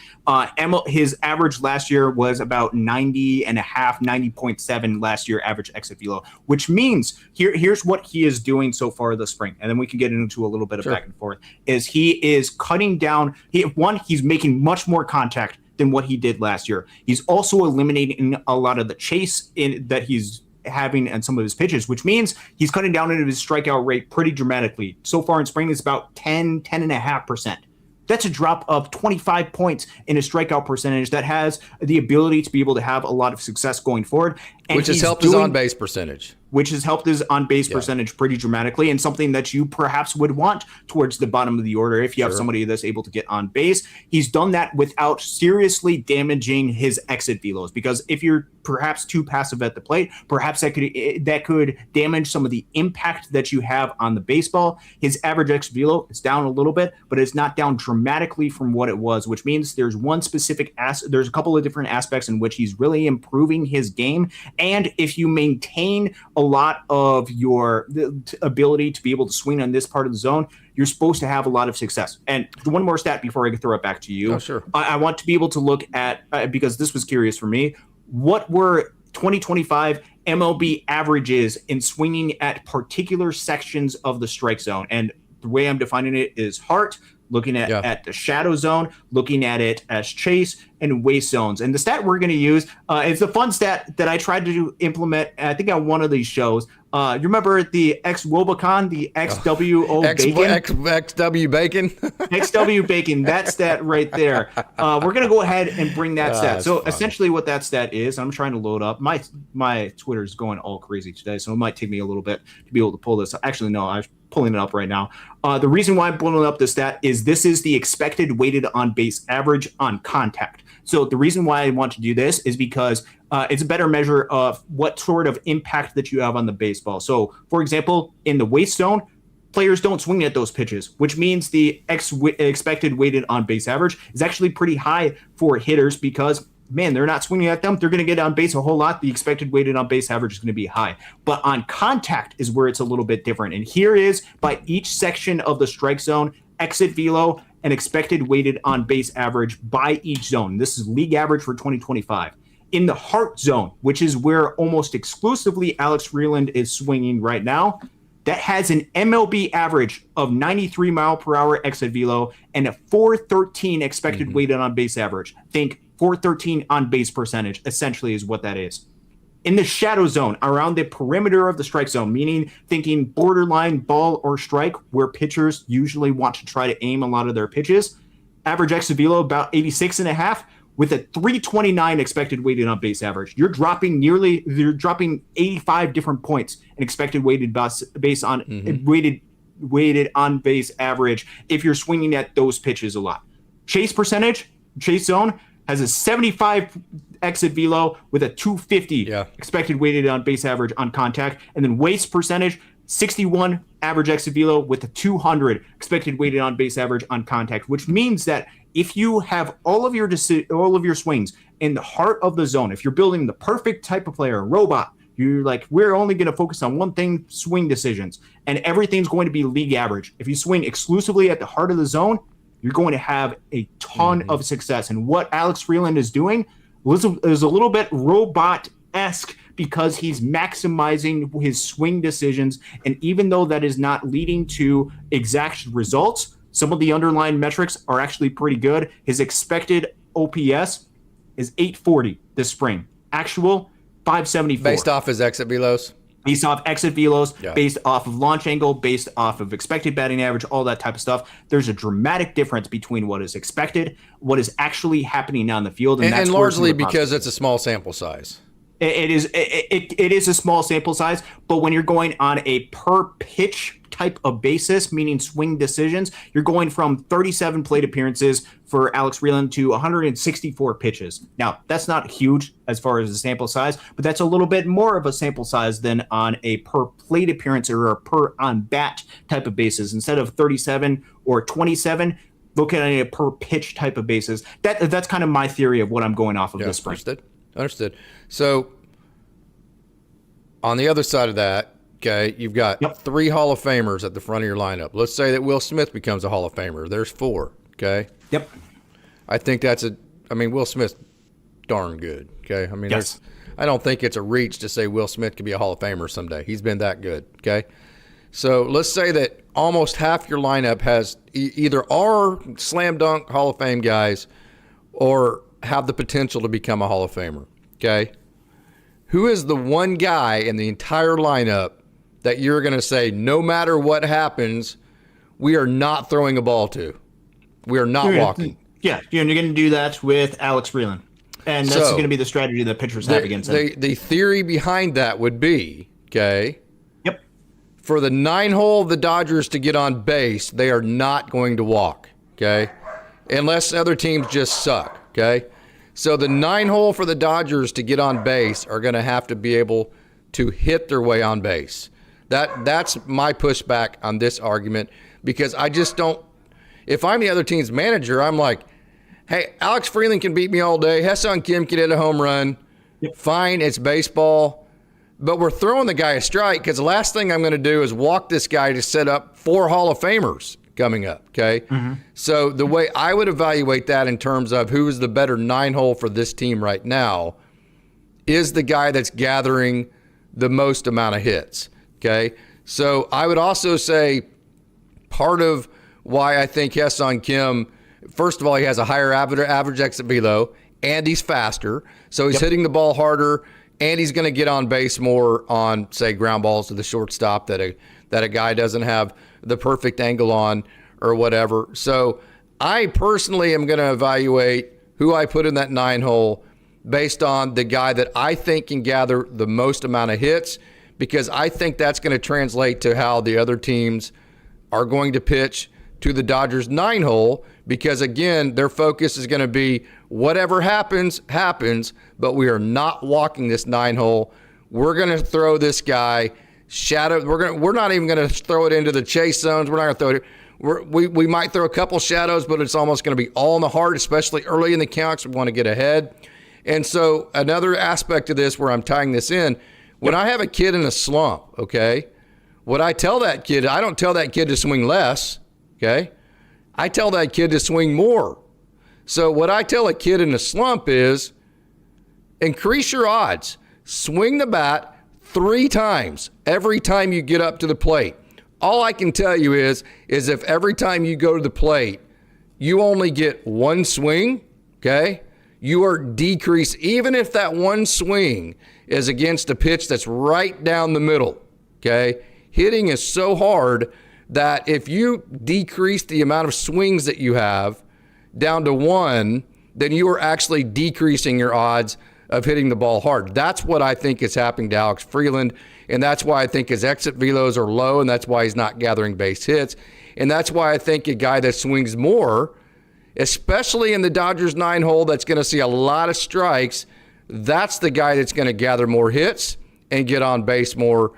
Speaker 2: His average last year was about 90.7 last year average exit velo, which means here's what he is doing so far this spring. And then we can get into a little bit of back and forth, is he is cutting down. He's making much more contact than what he did last year. He's also eliminating a lot of the chase that he's having and some of his pitches, which means he's cutting down into his strikeout rate pretty dramatically. So far in spring, it's about 10.5%. That's a drop of 25 points in his strikeout percentage that has the ability to be able to have a lot of success going forward. And
Speaker 1: which has helped his on-base percentage.
Speaker 2: Which has helped his on-base percentage pretty dramatically, and something that you perhaps would want towards the bottom of the order if you have somebody that's able to get on base. He's done that without seriously damaging his exit velos, because if you're perhaps too passive at the plate, perhaps that could damage some of the impact that you have on the baseball. His average exit velo is down a little bit, but it's not down dramatically from what it was, which means there's one specific there's a couple of different aspects in which he's really improving his game. And if you maintain a lot of your ability to be able to swing on this part of the zone, you're supposed to have a lot of success. And one more stat before I throw it back to you.
Speaker 1: Oh, sure.
Speaker 2: I want to be able to look at, because this was curious for me, what were 2025 MLB averages in swinging at particular sections of the strike zone? And the way I'm defining it is heart, looking at the shadow zone, looking at it as chase, and waste zones. And the stat we're going to use is the fun stat that I tried to implement, I think, on one of these shows. You remember the X-Wobicon, the XWO Bacon?
Speaker 1: XW Bacon?
Speaker 2: XW Bacon, that stat right there. We're going to go ahead and bring that stat. So essentially what that stat is, I'm trying to load up. My Twitter is going all crazy today, so it might take me a little bit to be able to pull this. Actually, no, I'm pulling it up right now. The reason why I'm pulling up the stat is this is the expected weighted on base average on contact. So the reason why I want to do this is because it's a better measure of what sort of impact that you have on the baseball. So, for example, in the waste zone, players don't swing at those pitches, which means the expected weighted on base average is actually pretty high for hitters because, man, they're not swinging at them. They're going to get on base a whole lot. The expected weighted on base average is going to be high. But on contact is where it's a little bit different. And here is, by each section of the strike zone, exit velo, and expected weighted on base average by each zone. This is league average for 2025. In the heart zone, which is where almost exclusively Alex Freeland is swinging right now, that has an MiLB average of 93 mile per hour exit velo and a 413 expected weighted on base average. Think 413 on base percentage, essentially, is what that is. In the shadow zone, around the perimeter of the strike zone, meaning thinking borderline ball or strike, where pitchers usually want to try to aim a lot of their pitches, average exit velo about 86.5 with a 329 expected weighted on base average. You're dropping 85 different points in expected weighted weighted on base average if you're swinging at those pitches a lot. Chase percentage, chase zone, has a 75 exit velo with a 250 expected weighted on base average on contact. And then waste percentage, 61 average exit velo with a 200 expected weighted on base average on contact, which means that if you have all of your swings in the heart of the zone, if you're building the perfect type of player, a robot, you're like, we're only going to focus on one thing, swing decisions, and everything's going to be league average. If you swing exclusively at the heart of the zone, you're going to have a ton of success. And what Alex Freeland is doing is a little bit robot-esque because he's maximizing his swing decisions. And even though that is not leading to exact results, some of the underlying metrics are actually pretty good. His expected OPS is 840 this spring. Actual, 574.
Speaker 1: Based off his exit velos?
Speaker 2: Based off exit velos, based off of launch angle, based off of expected batting average, all that type of stuff. There's a dramatic difference between what is expected, what is actually happening on the field.
Speaker 1: And largely because it's a small sample size.
Speaker 2: It is a small sample size, but when you're going on a per pitch type of basis, meaning swing decisions, you're going from 37 plate appearances for Alex Freeland to 164 pitches. Now, that's not huge as far as the sample size, but that's a little bit more of a sample size than on a per plate appearance or a per on bat type of basis. Instead of 37 or 27, look at a per pitch type of basis. That's kind of my theory of what I'm going off of this spring.
Speaker 1: Understood. So on the other side of that, okay, you've got 3 Hall of Famers at the front of your lineup. Let's say that Will Smith becomes a Hall of Famer. There's 4, okay?
Speaker 2: Yep.
Speaker 1: I think Will Smith's darn good, okay? I mean, I don't think it's a reach to say Will Smith could be a Hall of Famer someday. He's been that good, okay? So let's say that almost half your lineup has either are slam dunk Hall of Fame guys or have the potential to become a Hall of Famer, okay? Who is the one guy in the entire lineup that you're going to say, no matter what happens, we are not throwing a ball to? We are not walking.
Speaker 2: Yeah, you're going to do that with Alex Freeland. And that's going to be the strategy that pitchers have against him.
Speaker 1: The theory behind that would be, okay, for the 9 hole of the Dodgers to get on base, they are not going to walk, okay, unless other teams just suck, okay? So the 9 hole for the Dodgers to get on base are going to have to be able to hit their way on base. That's my pushback on this argument, because I just don't. If I'm the other team's manager, I'm like, hey, Alex Freeland can beat me all day. Ha-Seong Kim can hit a home run. Fine, it's baseball. But we're throwing the guy a strike because the last thing I'm going to do is walk this guy to set up 4 Hall of Famers coming up, okay? So the way I would evaluate that in terms of who is the better 9 hole for this team right now is the guy that's gathering the most amount of hits, okay? So I would also say part of why I think Ha-Seong Kim, first of all, he has a higher average exit velo, and he's faster. So he's hitting the ball harder, and he's going to get on base more on, say, ground balls to the shortstop that a guy doesn't have the perfect angle on or whatever. So I personally am going to evaluate who I put in that 9 hole based on the guy that I think can gather the most amount of hits, because I think that's going to translate to how the other teams are going to pitch to the Dodgers 9 hole, because again, their focus is going to be whatever happens, but we are not walking this 9 hole. We're going to throw this guy shadow. We're not even going to throw it into the chase zones. We're not going to throw it. We might throw a couple shadows, but it's almost going to be all in the heart, especially early in the counts. We want to get ahead. And so another aspect of this where I'm tying this in, when I have a kid in a slump, okay, what I tell that kid, I don't tell that kid to swing less, okay? I tell that kid to swing more. So what I tell a kid in a slump is increase your odds. Swing the bat 3 times every time you get up to the plate. All I can tell you is if every time you go to the plate, you only get 1 swing, okay, you are decreased, even if that 1 swing is against a pitch that's right down the middle, okay? Hitting is so hard that if you decrease the amount of swings that you have down to 1, then you are actually decreasing your odds of hitting the ball hard. That's what I think is happening to Alex Freeland, and that's why I think his exit velos are low, and that's why he's not gathering base hits. And that's why I think a guy that swings more, especially in the Dodgers 9 hole that's going to see a lot of strikes, that's the guy that's going to gather more hits and get on base more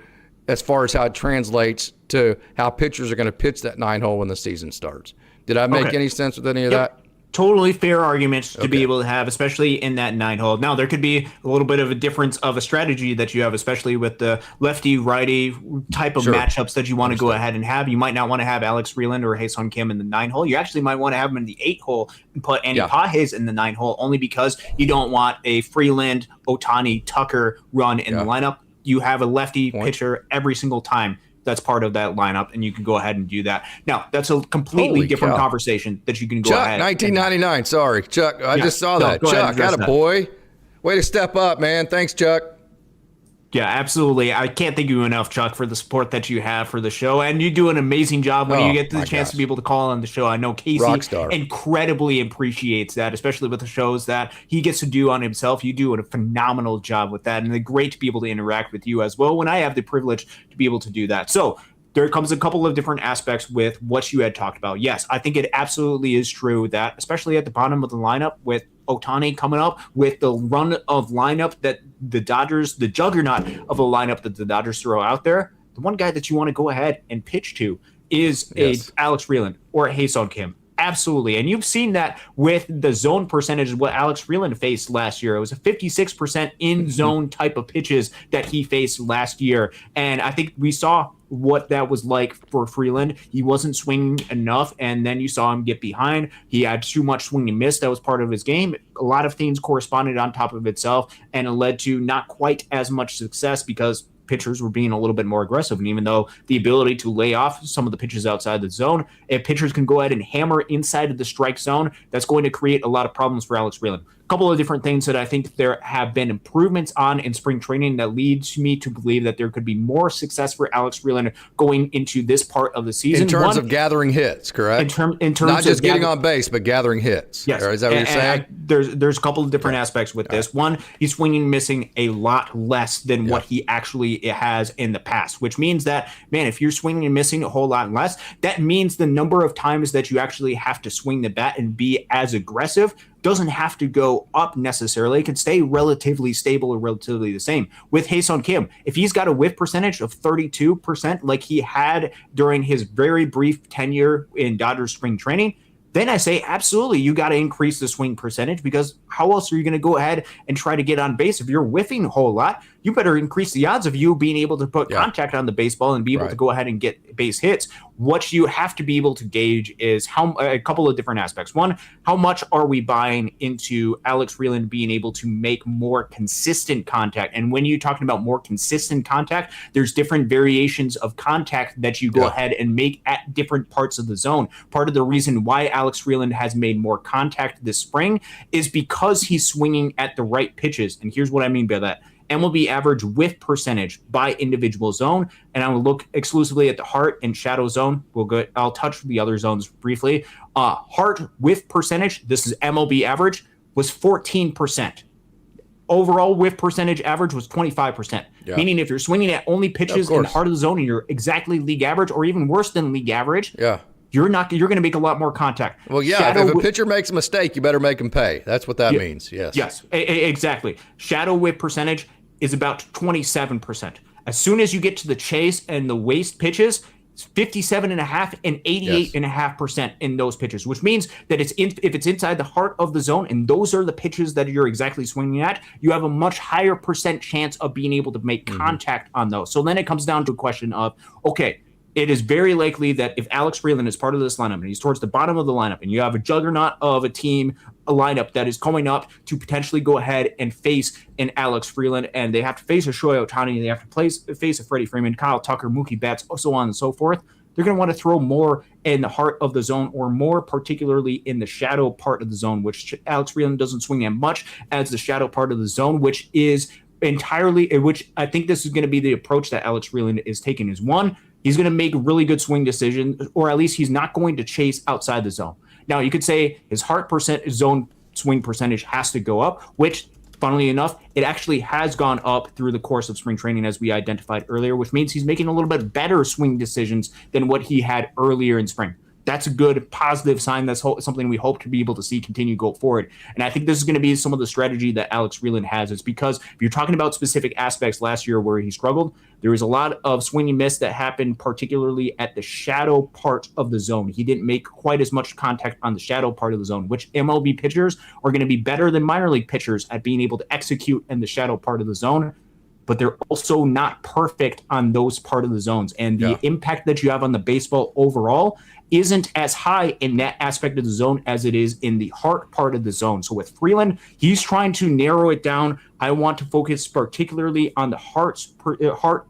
Speaker 1: as far as how it translates to how pitchers are going to pitch that 9 hole when the season starts. Did I make any sense with any of that?
Speaker 2: Totally fair arguments to be able to have, especially in that 9 hole. Now, there could be a little bit of a difference of a strategy that you have, especially with the lefty-righty type of matchups that you want to go ahead and have. You might not want to have Alex Freeland or Ha-Seong Kim in the 9 hole. You actually might want to have him in the 8 hole and put Andy Pages in the 9 hole, only because you don't want a Freeland, Ohtani, Tucker run in the lineup. You have a lefty pitcher every single time that's part of that lineup, and you can go ahead and do that. Now, that's a completely different conversation that you can go ahead.
Speaker 1: 1999, sorry. Chuck, I just saw that. Chuck, got a boy. Way to step up, man. Thanks, Chuck.
Speaker 2: Yeah, absolutely. I can't thank you enough, Chuck, for the support that you have for the show. And you do an amazing job when you get the chance to be able to call on the show. I know Casey incredibly appreciates that, especially with the shows that he gets to do on himself. You do a phenomenal job with that. And it's great to be able to interact with you as well when I have the privilege to be able to do that. So there comes a couple of different aspects with what you had talked about. Yes, I think it absolutely is true that, especially at the bottom of the lineup with Ohtani coming up, with the run of lineup that the Dodgers, the juggernaut of a lineup that the Dodgers throw out there, the one guy that you want to go ahead and pitch to is a Alex Freeland or a Ha-Seong Kim. Absolutely. And you've seen that with the zone percentage of what Alex Freeland faced last year. It was a 56% in zone type of pitches that he faced last year. And I think we saw what that was like for Freeland. He wasn't swinging enough, and then you saw him get behind. He had too much swing and miss. That was part of his game. A lot of things corresponded on top of itself, and it led to not quite as much success because pitchers were being a little bit more aggressive. And even though the ability to lay off some of the pitches outside the zone, if pitchers can go ahead and hammer inside of the strike zone, that's going to create a lot of problems for Alex Freeland. A couple of different things that I think there have been improvements on in spring training that leads me to believe that there could be more success for Alex Freeland going into this part of the season.
Speaker 1: In terms of gathering hits, correct?
Speaker 2: In terms
Speaker 1: not just getting on base, but gathering hits.
Speaker 2: Yes.
Speaker 1: Is that what you're saying?
Speaker 2: There's a couple of different aspects with this. One, he's swinging and missing a lot less than what he actually has in the past, which means that, man, if you're swinging and missing a whole lot less, that means the number of times that you actually have to swing the bat and be as aggressive doesn't have to go up necessarily. It can stay relatively stable or relatively the same. With Ha-Seong Kim, if he's got a whiff percentage of 32% like he had during his very brief tenure in Dodgers spring training, then I say absolutely you got to increase the swing percentage, because how else are you going to go ahead and try to get on base if you're whiffing a whole lot? you better increase the odds of you being able to put contact on the baseball and be able to go ahead and get base hits. What you have to be able to gauge is a couple of different aspects. One, how much are we buying into Alex Freeland being able to make more consistent contact? And when you're talking about more consistent contact, there's different variations of contact that you go ahead and make at different parts of the zone. Part of the reason why Alex Freeland has made more contact this spring is because he's swinging at the right pitches. And here's what I mean by that. MLB average whiff percentage by individual zone, and I will look exclusively at the heart and shadow zone. I'll touch the other zones briefly. Heart whiff percentage, this is MLB average, was 14%. Overall whiff percentage average was 25%. Meaning if you're swinging at only pitches in the heart of the zone and you're exactly league average or even worse than league average, you're going to make a lot more contact.
Speaker 1: Well, if a pitcher makes a mistake, you better make him pay. That's what that means. Yes,
Speaker 2: exactly. Shadow whiff percentage is about 27%. As soon as you get to the chase and the waste pitches, it's 57.5% and 88.5% in those pitches, which means that if it's inside the heart of the zone and those are the pitches that you're exactly swinging at, you have a much higher percent chance of being able to make contact on those. So then it comes down to a question of, okay, it is very likely that if Alex Freeland is part of this lineup and he's towards the bottom of the lineup and you have a juggernaut of a lineup that is coming up to potentially go ahead and face an Alex Freeland, and they have to face a Shohei Ohtani, they have to face a Freddie Freeman, Kyle Tucker, Mookie Betts, so on and so forth, they're going to want to throw more in the heart of the zone or more particularly in the shadow part of the zone, which Alex Freeland doesn't swing as much as the shadow part of the zone, which is which I think this is going to be the approach that Alex Freeland is taking is one, he's going to make really good swing decisions, or at least he's not going to chase outside the zone. Now, you could say his heart zone swing percentage has to go up, which, funnily enough, it actually has gone up through the course of spring training, as we identified earlier, which means he's making a little bit better swing decisions than what he had earlier in spring. That's a good positive sign. That's something we hope to be able to see continue go forward. And I think this is going to be some of the strategy that Alex Freeland has. It's because if you're talking about specific aspects last year where he struggled, there was a lot of swing and miss that happened, particularly at the shadow part of the zone. He didn't make quite as much contact on the shadow part of the zone, which MLB pitchers are going to be better than minor league pitchers at being able to execute in the shadow part of the zone. But they're also not perfect on those part of the zones. And the impact that you have on the baseball overall isn't as high in that aspect of the zone as it is in the heart part of the zone. So with Freeland, he's trying to narrow it down. I want to focus particularly on the heart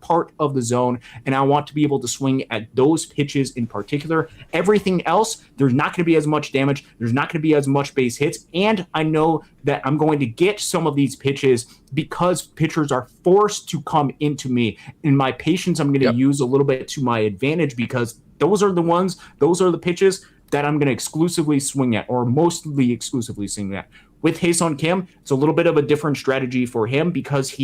Speaker 2: part of the zone, and I want to be able to swing at those pitches in particular. Everything else, there's not going to be as much damage. There's not going to be as much base hits, and I know that I'm going to get some of these pitches because pitchers are forced to come into me. In my patience, I'm going to use a little bit to my advantage because those are the pitches that I'm going to exclusively swing at, or mostly exclusively swing at. With Ha-Seong Kim, it's a little bit of a different strategy for him because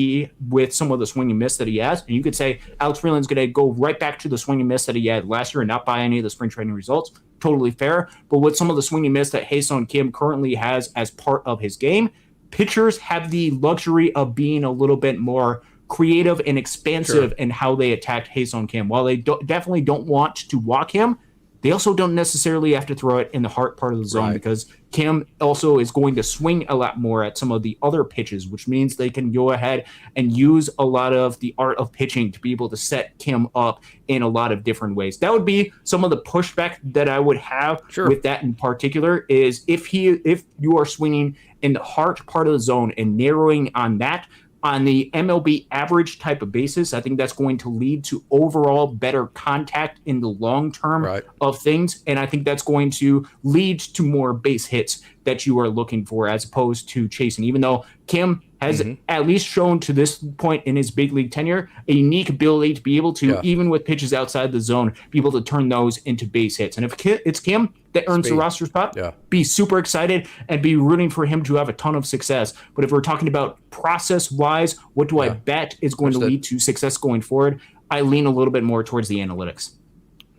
Speaker 2: with some of the swing and miss that he has, and you could say Alex Freeland's going to go right back to the swing and miss that he had last year and not buy any of the spring training results. Totally fair. But with some of the swing and miss that Ha-Seong Kim currently has as part of his game, pitchers have the luxury of being a little bit more creative and expansive in how they attack Ha-Seong Kim. While they definitely don't want to walk him, they also don't necessarily have to throw it in the heart part of the zone because Kim also is going to swing a lot more at some of the other pitches, which means they can go ahead and use a lot of the art of pitching to be able to set Kim up in a lot of different ways. That would be some of the pushback that I would have with that in particular is if you are swinging in the heart part of the zone and narrowing on that, on the MLB average type of basis, I think that's going to lead to overall better contact in the long term of things. And I think that's going to lead to more base hits that you are looking for as opposed to chasing, even though Kim has at least shown to this point in his big league tenure a unique ability to be able to, even with pitches outside the zone, be able to turn those into base hits. And if it's Kim that earns the roster spot, be super excited and be rooting for him to have a ton of success. But if we're talking about process-wise, what do I bet is going to lead to success going forward, I lean a little bit more towards the analytics.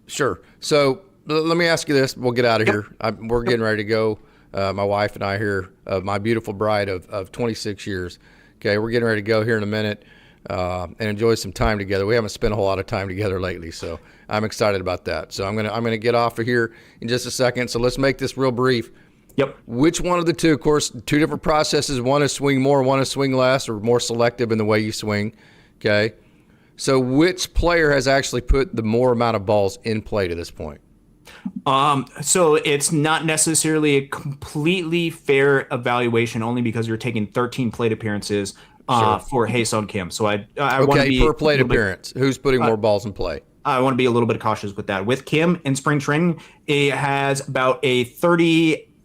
Speaker 1: Sure. So let me ask you this. We'll get out of here. We're getting ready to go. My wife and I here, my beautiful bride of 26 years. Okay, we're getting ready to go here in a minute and enjoy some time together. We haven't spent a whole lot of time together lately, so I'm excited about that. So I'm gonna get off of here in just a second. So let's make this real brief.
Speaker 2: Yep.
Speaker 1: Which one of the two? Of course, two different processes. One is swing more, one is swing less, or more selective in the way you swing. Okay. So which player has actually put the more amount of balls in play to this point?
Speaker 2: So it's not necessarily a completely fair evaluation, only because you're taking 13 plate appearances for Ha-Seong Kim. So I want to be
Speaker 1: per plate appearance. Who's putting more balls in play?
Speaker 2: I want to be a little bit cautious with that. With Kim in spring training, it has about a 38.5%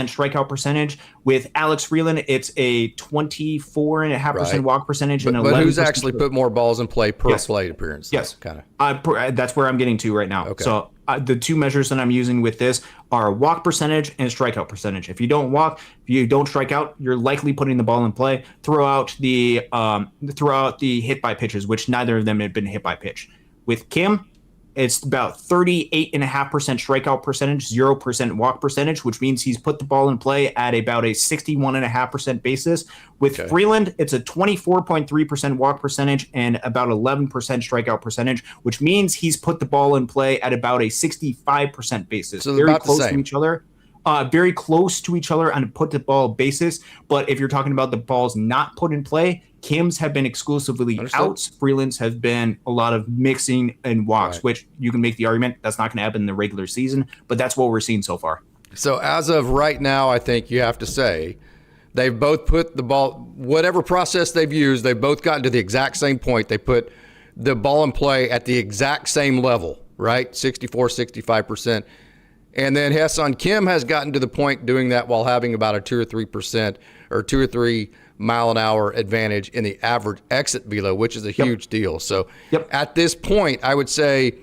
Speaker 2: strikeout percentage. With Alex Freeland, it's a 24.5% walk percentage.
Speaker 1: But
Speaker 2: 11%.
Speaker 1: Who's actually put more balls in play per plate appearance?
Speaker 2: Yes.
Speaker 1: Kind of.
Speaker 2: That's where I'm getting to right now.
Speaker 1: Okay.
Speaker 2: So the two measures that I'm using with this are walk percentage and strikeout percentage. If you don't walk, if you don't strike out, you're likely putting the ball in play. Throw out the hit by pitches, which neither of them have been hit by pitch. With Kim, it's about 38.5% strikeout percentage, 0% walk percentage, which means he's put the ball in play at about a 61.5% basis. With Freeland, it's a 24.3% walk percentage and about 11% strikeout percentage, which means he's put the ball in play at about a 65% basis.
Speaker 1: So
Speaker 2: very close to each other. Very close to each other on a put the ball basis. But if you're talking about the balls not put in play, Kim's have been exclusively outs. Freeland's have been a lot of mixing and walks, which you can make the argument that's not going to happen in the regular season, but that's what we're seeing so far.
Speaker 1: So as of right now, I think you have to say they've both put the ball, whatever process they've used, they've both gotten to the exact same point. They put the ball in play at the exact same level, right? 64, 65%. And then Ha-Seong Kim has gotten to the point doing that while having about a 2 or 3% or 2 or 3 mile an hour advantage in the average exit velo, which is a huge deal. So at this point, I would say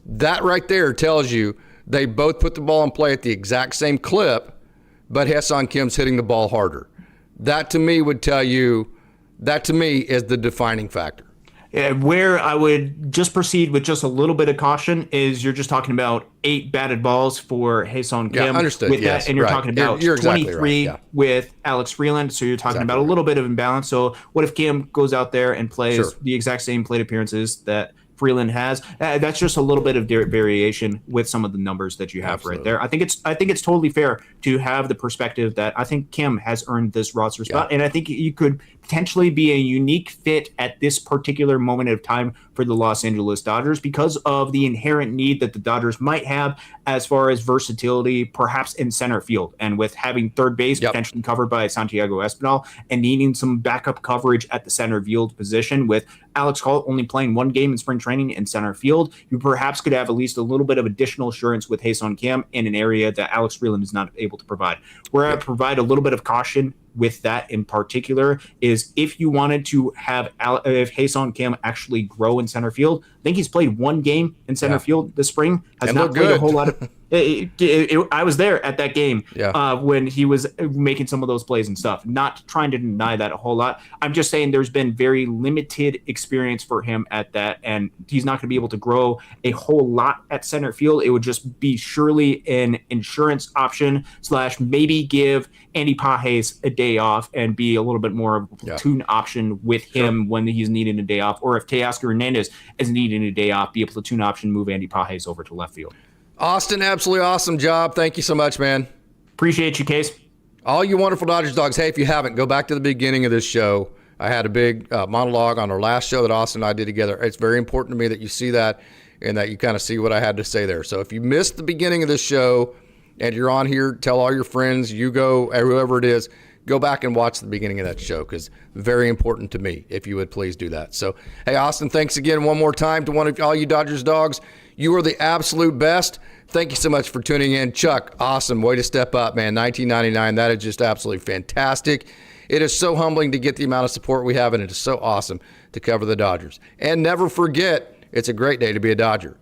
Speaker 1: that right there tells you they both put the ball in play at the exact same clip, but Ha-Seong Kim's hitting the ball harder. That to me would tell you, that to me is the defining factor.
Speaker 2: Where I would just proceed with just a little bit of caution is you're just talking about 8 batted balls for Ha-Seong Kim.
Speaker 1: Yeah, understood.
Speaker 2: With that, and you're talking about
Speaker 1: you're
Speaker 2: 23
Speaker 1: exactly
Speaker 2: with Alex Freeland. So you're talking about a little bit of imbalance. So what if Kim goes out there and plays the exact same plate appearances that Freeland has? That's just a little bit of variation with some of the numbers that you have right there. I think it's totally fair to have the perspective that I think Kim has earned this roster spot, and I think you could potentially be a unique fit at this particular moment of time for the Los Angeles Dodgers because of the inherent need that the Dodgers might have as far as versatility, perhaps in center field, and with having third base potentially covered by Santiago Espinal and needing some backup coverage at the center field position. With Alex Holt only playing 1 game in spring training in center field, you perhaps could have at least a little bit of additional assurance with Ha-Seong Kim in an area that Alex Freeland is not able to provide. Where I provide a little bit of caution with that in particular is if you wanted to have if Ha-Seong Kim actually grow in center field. I think he's played 1 game in center field this spring, has not played a whole lot of I was there at that game when he was making some of those plays and stuff. Not trying to deny that a whole lot. I'm just saying there's been very limited experience for him at that, and he's not going to be able to grow a whole lot at center field. It would just be surely an insurance option / maybe give Andy Pages a day off and be a little bit more of a platoon option with him when he's needing a day off, or if Teoscar Hernandez is needing a day off, be a platoon option, move Andy Pages over to left field.
Speaker 1: Austin, absolutely awesome job. Thank you so much, man.
Speaker 2: Appreciate you, Case.
Speaker 1: All you wonderful Dodgers dogs. Hey, if you haven't, go back to the beginning of this show. I had a big monologue on our last show that Austin and I did together. It's very important to me that you see that and that you kind of see what I had to say there. So if you missed the beginning of this show and you're on here, tell all your friends, you go, whoever it is, go back and watch the beginning of that show because very important to me, if you would please do that. So, hey, Austin, thanks again one more time to all you Dodgers dogs. You are the absolute best. Thank you so much for tuning in. Chuck, awesome. Way to step up, man. 1999, that is just absolutely fantastic. It is so humbling to get the amount of support we have, and it is so awesome to cover the Dodgers. And never forget, it's a great day to be a Dodger.